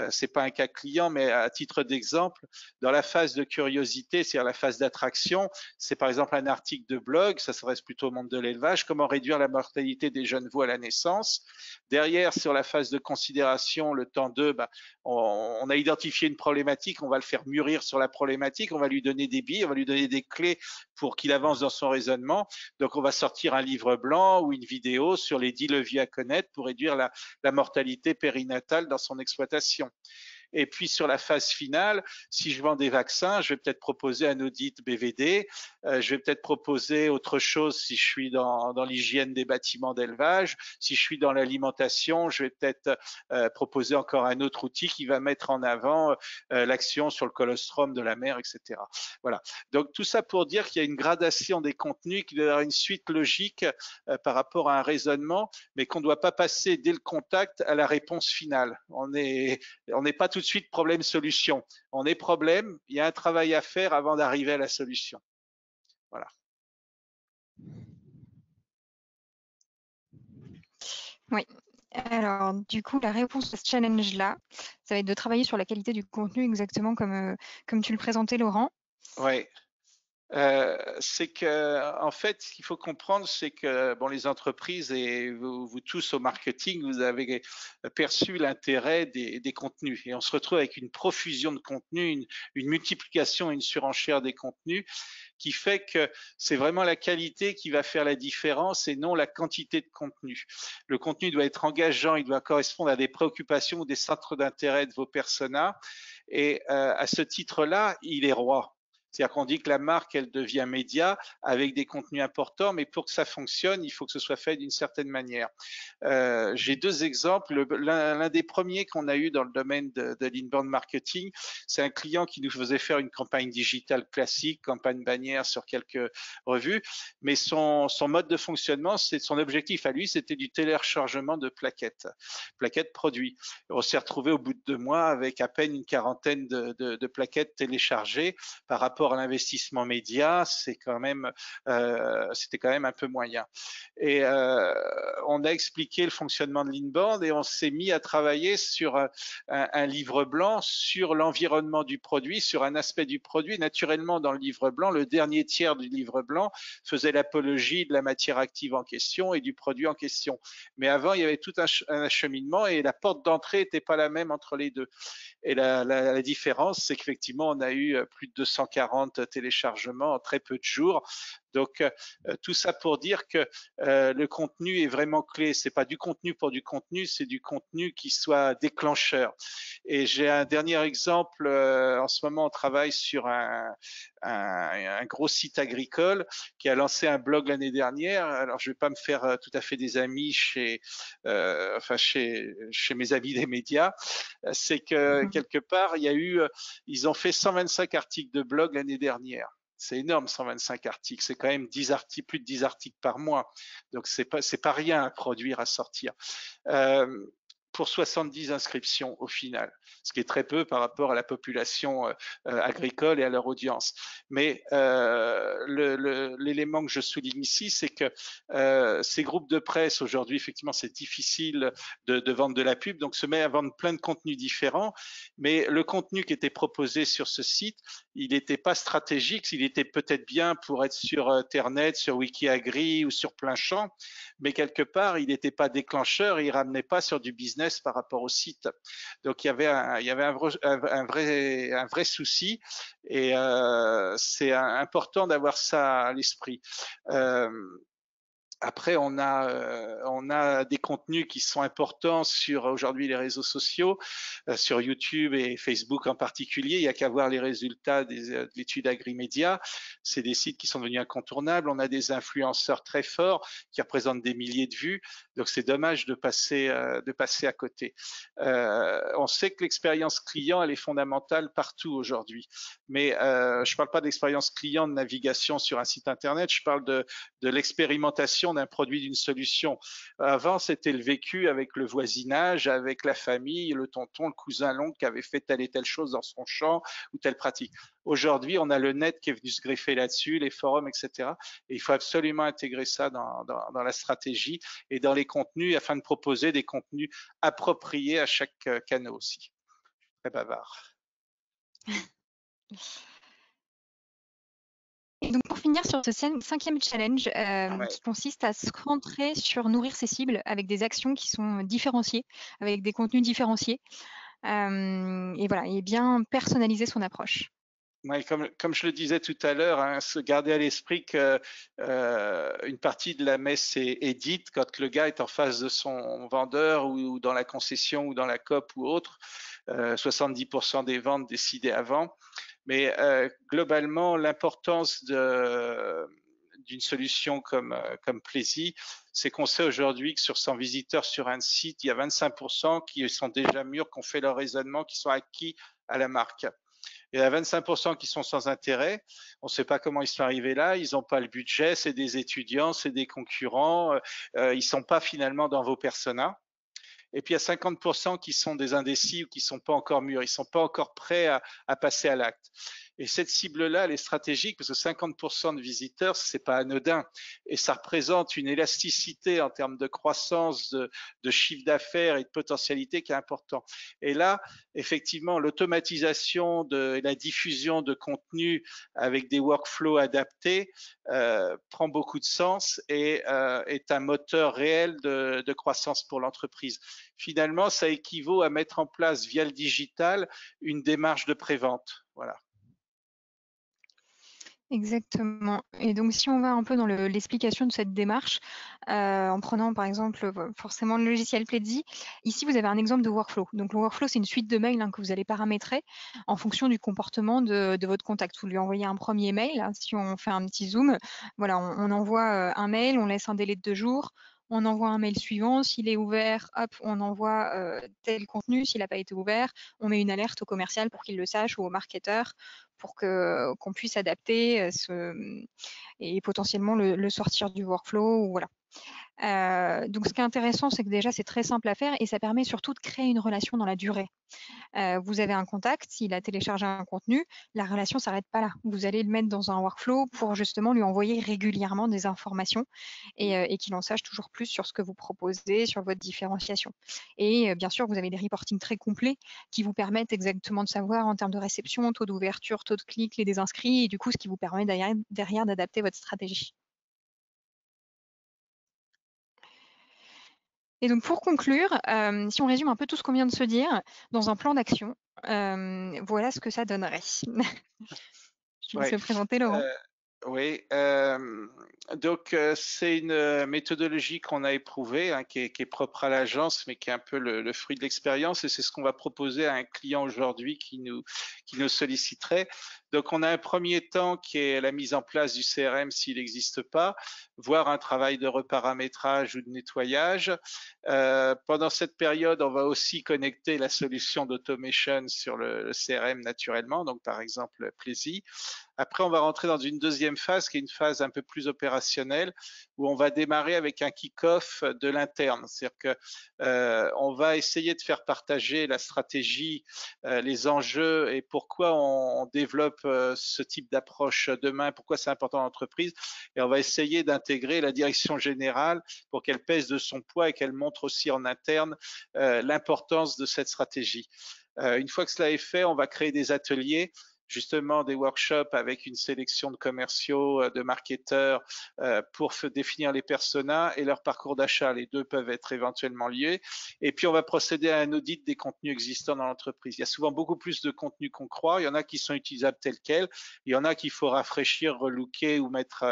c'est pas un cas client, mais à titre d'exemple, dans la phase de curiosité, c'est-à-dire la phase d'attraction, c'est par exemple un article de blog, ça s'adresse plutôt au monde de l'élevage, comment réduire la mortalité des jeunes veaux à la naissance. Derrière, sur la phase de considération, le temps 2, on a identifié une problématique, on va le faire mûrir sur la problématique, on va lui donner des billes, on va lui donner des clés pour qu'il avance dans son raisonnement. Donc, on va sortir un livre blanc ou une vidéo sur les 10 leviers à connaître pour réduire la mortalité périnatale dans son exploitation. Et puis sur la phase finale, si je vends des vaccins, je vais peut-être proposer un audit BVD, je vais peut-être proposer autre chose si je suis dans l'hygiène des bâtiments d'élevage, si je suis dans l'alimentation, je vais peut-être proposer encore un autre outil qui va mettre en avant l'action sur le colostrum de la mer, etc. Voilà. Donc tout ça pour dire qu'il y a une gradation des contenus, qu'il doit y avoir une suite logique par rapport à un raisonnement, mais qu'on ne doit pas passer dès le contact à la réponse finale. On n'est pas tout de suite problème-solution. On est problème, il y a un travail à faire avant d'arriver à la solution. Voilà. Oui. Alors, du coup, la réponse à ce challenge-là, ça va être de travailler sur la qualité du contenu exactement comme tu le présentais, Laurent. Oui. C'est que, en fait, ce qu'il faut comprendre, c'est que bon, les entreprises et vous tous au marketing, vous avez perçu l'intérêt des contenus, et on se retrouve avec une profusion de contenus, une multiplication, une surenchère des contenus, qui fait que c'est vraiment la qualité qui va faire la différence et non la quantité de contenu. Le contenu doit être engageant, il doit correspondre à des préoccupations ou des centres d'intérêt de vos personas, et à ce titre-là, il est roi. C'est-à-dire qu'on dit que la marque, elle devient média avec des contenus importants, mais pour que ça fonctionne, il faut que ce soit fait d'une certaine manière. J'ai deux exemples. L'un des premiers qu'on a eu dans le domaine de l'inbound marketing, c'est un client qui nous faisait faire une campagne digitale classique, campagne bannière sur quelques revues, mais son mode de fonctionnement, son objectif à lui, c'était du téléchargement de plaquettes produits. On s'est retrouvé au bout de 2 mois avec à peine une quarantaine de plaquettes téléchargées par rapport à l'investissement média, c'était quand même un peu moyen. Et on a expliqué le fonctionnement de l'inbound et on s'est mis à travailler sur un livre blanc sur l'environnement du produit, sur un aspect du produit. Naturellement, dans le livre blanc, le dernier tiers du livre blanc faisait l'apologie de la matière active en question et du produit en question. Mais avant, il y avait tout un acheminement et la porte d'entrée n'était pas la même entre les deux. Et la différence, c'est qu'effectivement, on a eu plus de 240 téléchargements en très peu de jours. Donc, tout ça pour dire que le contenu est vraiment clé. C'est pas du contenu pour du contenu, c'est du contenu qui soit déclencheur. Et j'ai un dernier exemple. En ce moment, on travaille sur un gros site agricole qui a lancé un blog l'année dernière. Alors, je vais pas me faire tout à fait des amis chez mes amis des médias. C'est que quelque part, ils ont fait 125 articles de blog l'année dernière. C'est énorme, 125 articles. C'est quand même 10 articles, plus de 10 articles par mois. Donc, c'est pas rien à produire, à sortir. Pour 70 inscriptions au final, ce qui est très peu par rapport à la population agricole et à leur audience. Mais l'élément que je souligne ici, c'est que ces groupes de presse, aujourd'hui, effectivement, c'est difficile de vendre de la pub, donc se met à vendre plein de contenus différents, mais le contenu qui était proposé sur ce site, il n'était pas stratégique, il était peut-être bien pour être sur Ternet, sur Wikiagri ou sur plein champ, mais quelque part, il n'était pas déclencheur, il ne ramenait pas sur du business par rapport au site. Donc il y avait un vrai souci et c'est important d'avoir ça à l'esprit. Après, on a des contenus qui sont importants sur aujourd'hui les réseaux sociaux, sur YouTube et Facebook en particulier. Il n'y a qu'à voir les résultats de l'étude Agrimédia. C'est des sites qui sont devenus incontournables. On a des influenceurs très forts qui représentent des milliers de vues. Donc, c'est dommage de passer à côté. On sait que l'expérience client, elle est fondamentale partout aujourd'hui. Mais je ne parle pas d'expérience client de navigation sur un site internet. Je parle de l'expérimentation l'utilisation d'un produit, d'une solution. Avant, c'était le vécu avec le voisinage, avec la famille, le tonton, le cousin, l'oncle qui avait fait telle et telle chose dans son champ ou telle pratique. Aujourd'hui, on a le net qui est venu se greffer là-dessus, les forums, etc. Et il faut absolument intégrer ça dans la stratégie et dans les contenus afin de proposer des contenus appropriés à chaque canal aussi. Très bavard. Et donc pour finir sur ce 5e challenge, qui consiste à se concentrer sur nourrir ses cibles avec des actions qui sont différenciées, avec des contenus différenciés, et voilà, et bien personnaliser son approche. Ouais, comme je le disais tout à l'heure, hein, se garder à l'esprit que une partie de la messe est dite quand le gars est en face de son vendeur ou dans la concession ou dans la COP ou autre. 70% des ventes décidées avant. Mais globalement, l'importance d'une solution comme Plaisy, c'est qu'on sait aujourd'hui que sur 100 visiteurs sur un site, il y a 25% qui sont déjà mûrs, qui ont fait leur raisonnement, qui sont acquis à la marque. Il y a 25% qui sont sans intérêt. On ne sait pas comment ils sont arrivés là. Ils n'ont pas le budget. C'est des étudiants, c'est des concurrents. Ils ne sont pas finalement dans vos personas. Et puis il y a 50% qui sont des indécis ou qui ne sont pas encore mûrs. Ils ne sont pas encore prêts à passer à l'acte. Et cette cible-là, elle est stratégique parce que 50% de visiteurs, c'est pas anodin. Et ça représente une élasticité en termes de croissance, de chiffre d'affaires et de potentialité qui est important. Et là, effectivement, l'automatisation et la diffusion de contenu avec des workflows adaptés prend beaucoup de sens et est un moteur réel de croissance pour l'entreprise. Finalement, ça équivaut à mettre en place via le digital une démarche de prévente. Voilà. Exactement. Et donc, si on va un peu dans l'explication de cette démarche, en prenant par exemple forcément le logiciel Pledzi, ici vous avez un exemple de workflow. Donc, le workflow, c'est une suite de mails que vous allez paramétrer en fonction du comportement de votre contact. Vous lui envoyez un premier mail. Si on fait un petit zoom, voilà, on envoie un mail, on laisse un délai de 2 jours. On envoie un mail suivant. S'il est ouvert, hop, on envoie tel contenu. S'il n'a pas été ouvert, on met une alerte au commercial pour qu'il le sache ou au marketeur pour qu'on puisse adapter et potentiellement le sortir du workflow. Ou voilà. Donc, ce qui est intéressant, c'est que déjà, c'est très simple à faire et ça permet surtout de créer une relation dans la durée. Vous avez un contact, s'il a téléchargé un contenu, la relation ne s'arrête pas là. Vous allez le mettre dans un workflow pour justement lui envoyer régulièrement des informations et qu'il en sache toujours plus sur ce que vous proposez, sur votre différenciation. Et bien sûr, vous avez des reportings très complets qui vous permettent exactement de savoir en termes de réception, taux d'ouverture, taux de clics, les désinscrits, et du coup, ce qui vous permet derrière d'adapter votre stratégie. Et donc pour conclure, si on résume un peu tout ce qu'on vient de se dire, dans un plan d'action, voilà ce que ça donnerait. Je vous laisse Ouais. le présenter, Laurent. Oui, donc c'est une méthodologie qu'on a éprouvée, hein, qui est propre à l'agence, mais qui est un peu le fruit de l'expérience, et c'est ce qu'on va proposer à un client aujourd'hui qui nous solliciterait. Donc on a un premier temps qui est la mise en place du CRM s'il n'existe pas, voire un travail de reparamétrage ou de nettoyage. Pendant cette période, on va aussi connecter la solution d'automation sur le CRM naturellement, donc par exemple Plaisy. Après, on va rentrer dans une deuxième phase qui est une phase un peu plus opérationnelle où on va démarrer avec un kick-off de l'interne. C'est-à-dire que on va essayer de faire partager la stratégie, les enjeux et pourquoi on développe ce type d'approche demain, pourquoi c'est important dans l'entreprise. Et on va essayer d'intégrer la direction générale pour qu'elle pèse de son poids et qu'elle montre aussi en interne l'importance de cette stratégie. Une fois que cela est fait, on va créer des ateliers, justement des workshops avec une sélection de commerciaux, de marketeurs pour définir les personas et leur parcours d'achat. Les deux peuvent être éventuellement liés. Et puis, on va procéder à un audit des contenus existants dans l'entreprise. Il y a souvent beaucoup plus de contenus qu'on croit. Il y en a qui sont utilisables tels quels. Il y en a qu'il faut rafraîchir, relooker ou mettre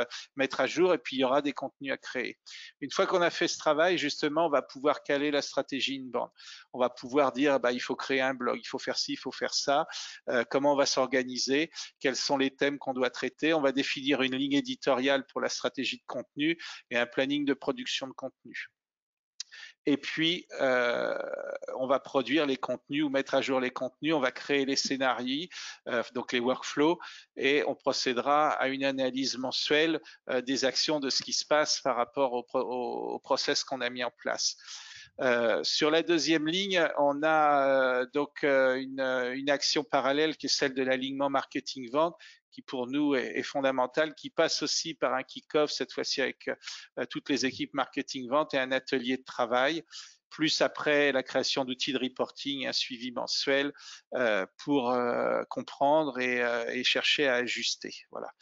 à jour. Et puis, il y aura des contenus à créer. Une fois qu'on a fait ce travail, justement, on va pouvoir caler la stratégie inbound. On va pouvoir dire, il faut créer un blog, il faut faire ci, il faut faire ça. Comment on va s'organiser, quels sont les thèmes qu'on doit traiter. On va définir une ligne éditoriale pour la stratégie de contenu et un planning de production de contenu. Et puis, on va produire les contenus ou mettre à jour les contenus, on va créer les scénarios, donc les workflows, et on procédera à une analyse mensuelle des actions de ce qui se passe par rapport au process qu'on a mis en place. Sur la deuxième ligne, on a donc une action parallèle qui est celle de l'alignement marketing-vente, qui pour nous est fondamentale, qui passe aussi par un kick-off, cette fois-ci avec toutes les équipes marketing-vente et un atelier de travail, plus après la création d'outils de reporting, un suivi mensuel pour comprendre et chercher à ajuster. Voilà.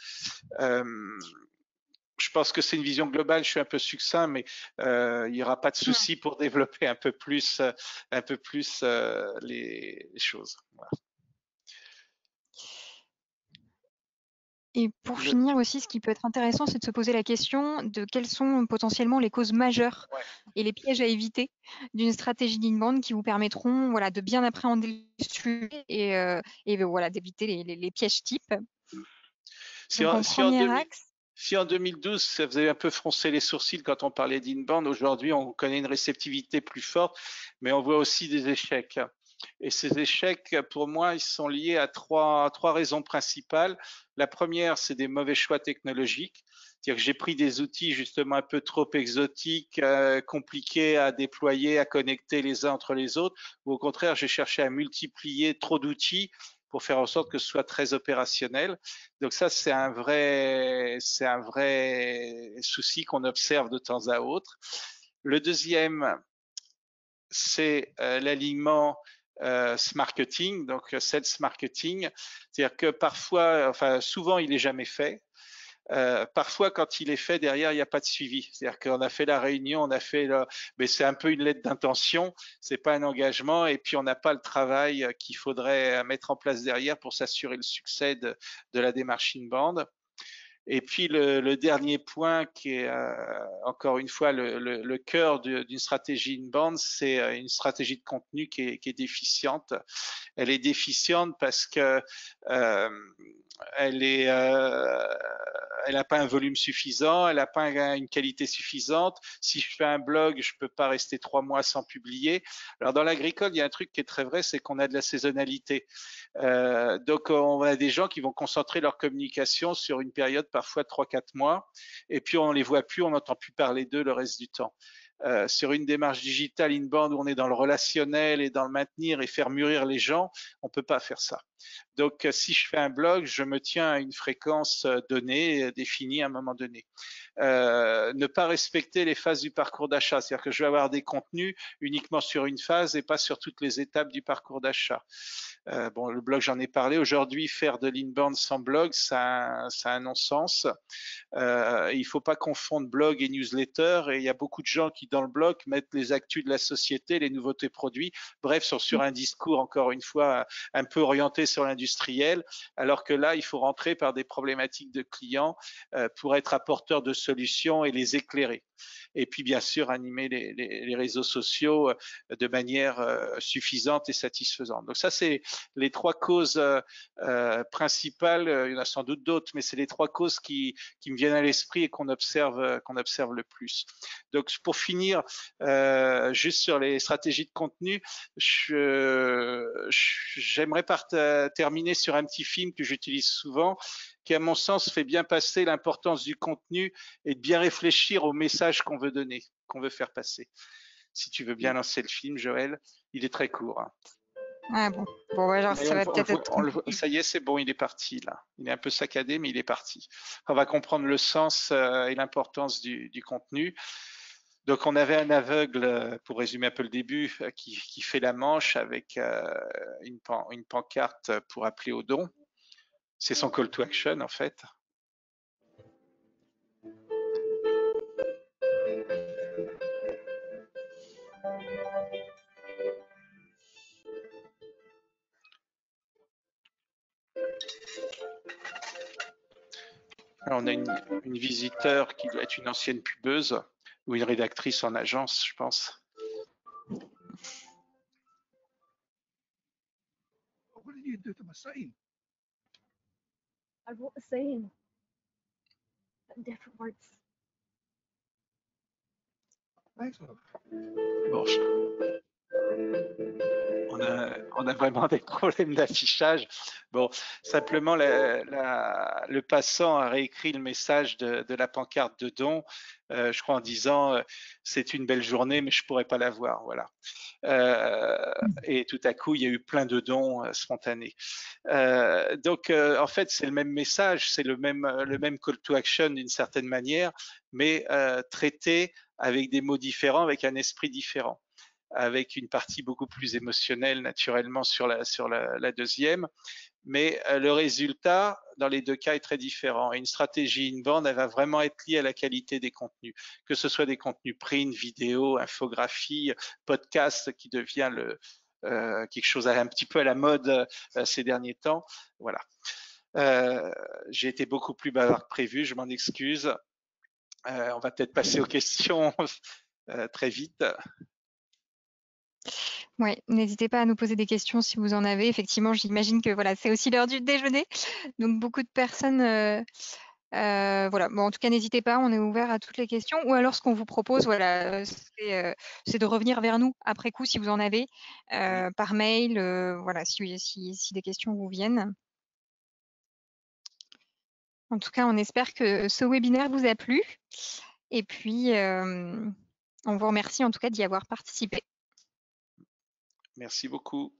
Je pense que c'est une vision globale, je suis un peu succinct, mais il n'y aura pas de souci pour développer un peu plus les choses. Voilà. Et pour finir aussi, ce qui peut être intéressant, c'est de se poser la question de quelles sont potentiellement les causes majeures et les pièges à éviter d'une stratégie d'inbound qui vous permettront de bien appréhender le sujet et voilà, d'éviter les pièges types. Donc en premier axe. Si en 2012, ça faisait un peu froncer les sourcils quand on parlait d'inbound, aujourd'hui, on connaît une réceptivité plus forte, mais on voit aussi des échecs. Et ces échecs, pour moi, ils sont liés à trois raisons principales. La première, c'est des mauvais choix technologiques. C'est-à-dire que j'ai pris des outils justement un peu trop exotiques, compliqués à déployer, à connecter les uns entre les autres, ou au contraire, j'ai cherché à multiplier trop d'outils pour faire en sorte que ce soit très opérationnel. Donc ça, c'est un vrai souci qu'on observe de temps à autre. Le deuxième, c'est l'alignement marketing, donc sales marketing, c'est-à-dire que parfois, enfin souvent, il n'est jamais fait. Parfois, quand il est fait, derrière, il n'y a pas de suivi. C'est-à-dire qu'on a fait la réunion, on a fait mais c'est un peu une lettre d'intention, c'est pas un engagement, et puis on n'a pas le travail qu'il faudrait mettre en place derrière pour s'assurer le succès de la démarche inbound. Et puis le dernier point qui est encore une fois le cœur d'une stratégie inbound, c'est une stratégie de contenu qui est déficiente. Elle est déficiente parce que elle n'a pas un volume suffisant, elle n'a pas une qualité suffisante. Si je fais un blog, je peux pas rester 3 mois sans publier. Alors dans l'agricole, il y a un truc qui est très vrai, c'est qu'on a de la saisonnalité. Donc on a des gens qui vont concentrer leur communication sur une période parfois 3-4 mois, et puis on les voit plus, on n'entend plus parler d'eux le reste du temps. Sur une démarche digitale inbound où on est dans le relationnel et dans le maintenir et faire mûrir les gens, on peut pas faire ça. Donc, si je fais un blog, je me tiens à une fréquence donnée, définie à un moment donné. Ne pas respecter les phases du parcours d'achat, c'est-à-dire que je vais avoir des contenus uniquement sur une phase et pas sur toutes les étapes du parcours d'achat. Bon, le blog, j'en ai parlé. Aujourd'hui, faire de l'inbound sans blog, ça a un non-sens. Il ne faut pas confondre blog et newsletter. Et il y a beaucoup de gens qui, dans le blog, mettent les actus de la société, les nouveautés produits. Bref, sont sur un discours, encore une fois, un peu orienté sur l'industriel. Alors que là, il faut rentrer par des problématiques de clients pour être apporteur de solutions et les éclairer. Et puis, bien sûr, animer les réseaux sociaux de manière suffisante et satisfaisante. Donc ça, c'est les trois causes principales. Il y en a sans doute d'autres, mais c'est les trois causes qui me viennent à l'esprit et qu'on observe le plus. Donc pour finir, juste sur les stratégies de contenu, j'aimerais terminer sur un petit film que j'utilise souvent, qui à mon sens fait bien passer l'importance du contenu et de bien réfléchir au message qu'on veut donner, qu'on veut faire passer. Si tu veux bien lancer le film, Joël, il est très court. Hein. Ah bon, alors ça va peut-être être... Ça y est, c'est bon, il est parti là. Il est un peu saccadé, mais il est parti. On va comprendre le sens et l'importance du contenu. Donc on avait un aveugle, pour résumer un peu le début, qui fait la manche avec une pancarte pour appeler au don. C'est son call to action en fait. Alors, on a une visiteur qui doit être une ancienne pubeuse ou une rédactrice en agence, je pense. What did you do to my sign? I wrote a saying, but in different words. Thanks, love. Bon, on a vraiment des problèmes d'affichage. Bon, simplement, le passant a réécrit le message de la pancarte de don, je crois en disant c'est une belle journée, mais je pourrais pas la voir. Voilà. Et tout à coup, il y a eu plein de dons spontanés. Donc, en fait, c'est le même message, c'est le même call to action d'une certaine manière, mais traité avec des mots différents, avec un esprit différent, avec une partie beaucoup plus émotionnelle naturellement sur la deuxième. Mais le résultat, dans les deux cas, est très différent. Et une stratégie inbound, elle va vraiment être liée à la qualité des contenus, que ce soit des contenus print, vidéo, infographie, podcast, qui devient quelque chose un petit peu à la mode ces derniers temps. Voilà. J'ai été beaucoup plus bavard que prévu, je m'en excuse. On va peut-être passer aux questions très vite. Ouais, n'hésitez pas à nous poser des questions si vous en avez. Effectivement, j'imagine que voilà, c'est aussi l'heure du déjeuner, donc beaucoup de personnes. Voilà. Bon, en tout cas, n'hésitez pas, on est ouvert à toutes les questions. Ou alors, ce qu'on vous propose, voilà, c'est de revenir vers nous après coup si vous en avez, par mail, voilà, si des questions vous viennent. En tout cas, on espère que ce webinaire vous a plu. Et puis, on vous remercie en tout cas d'y avoir participé. Merci beaucoup.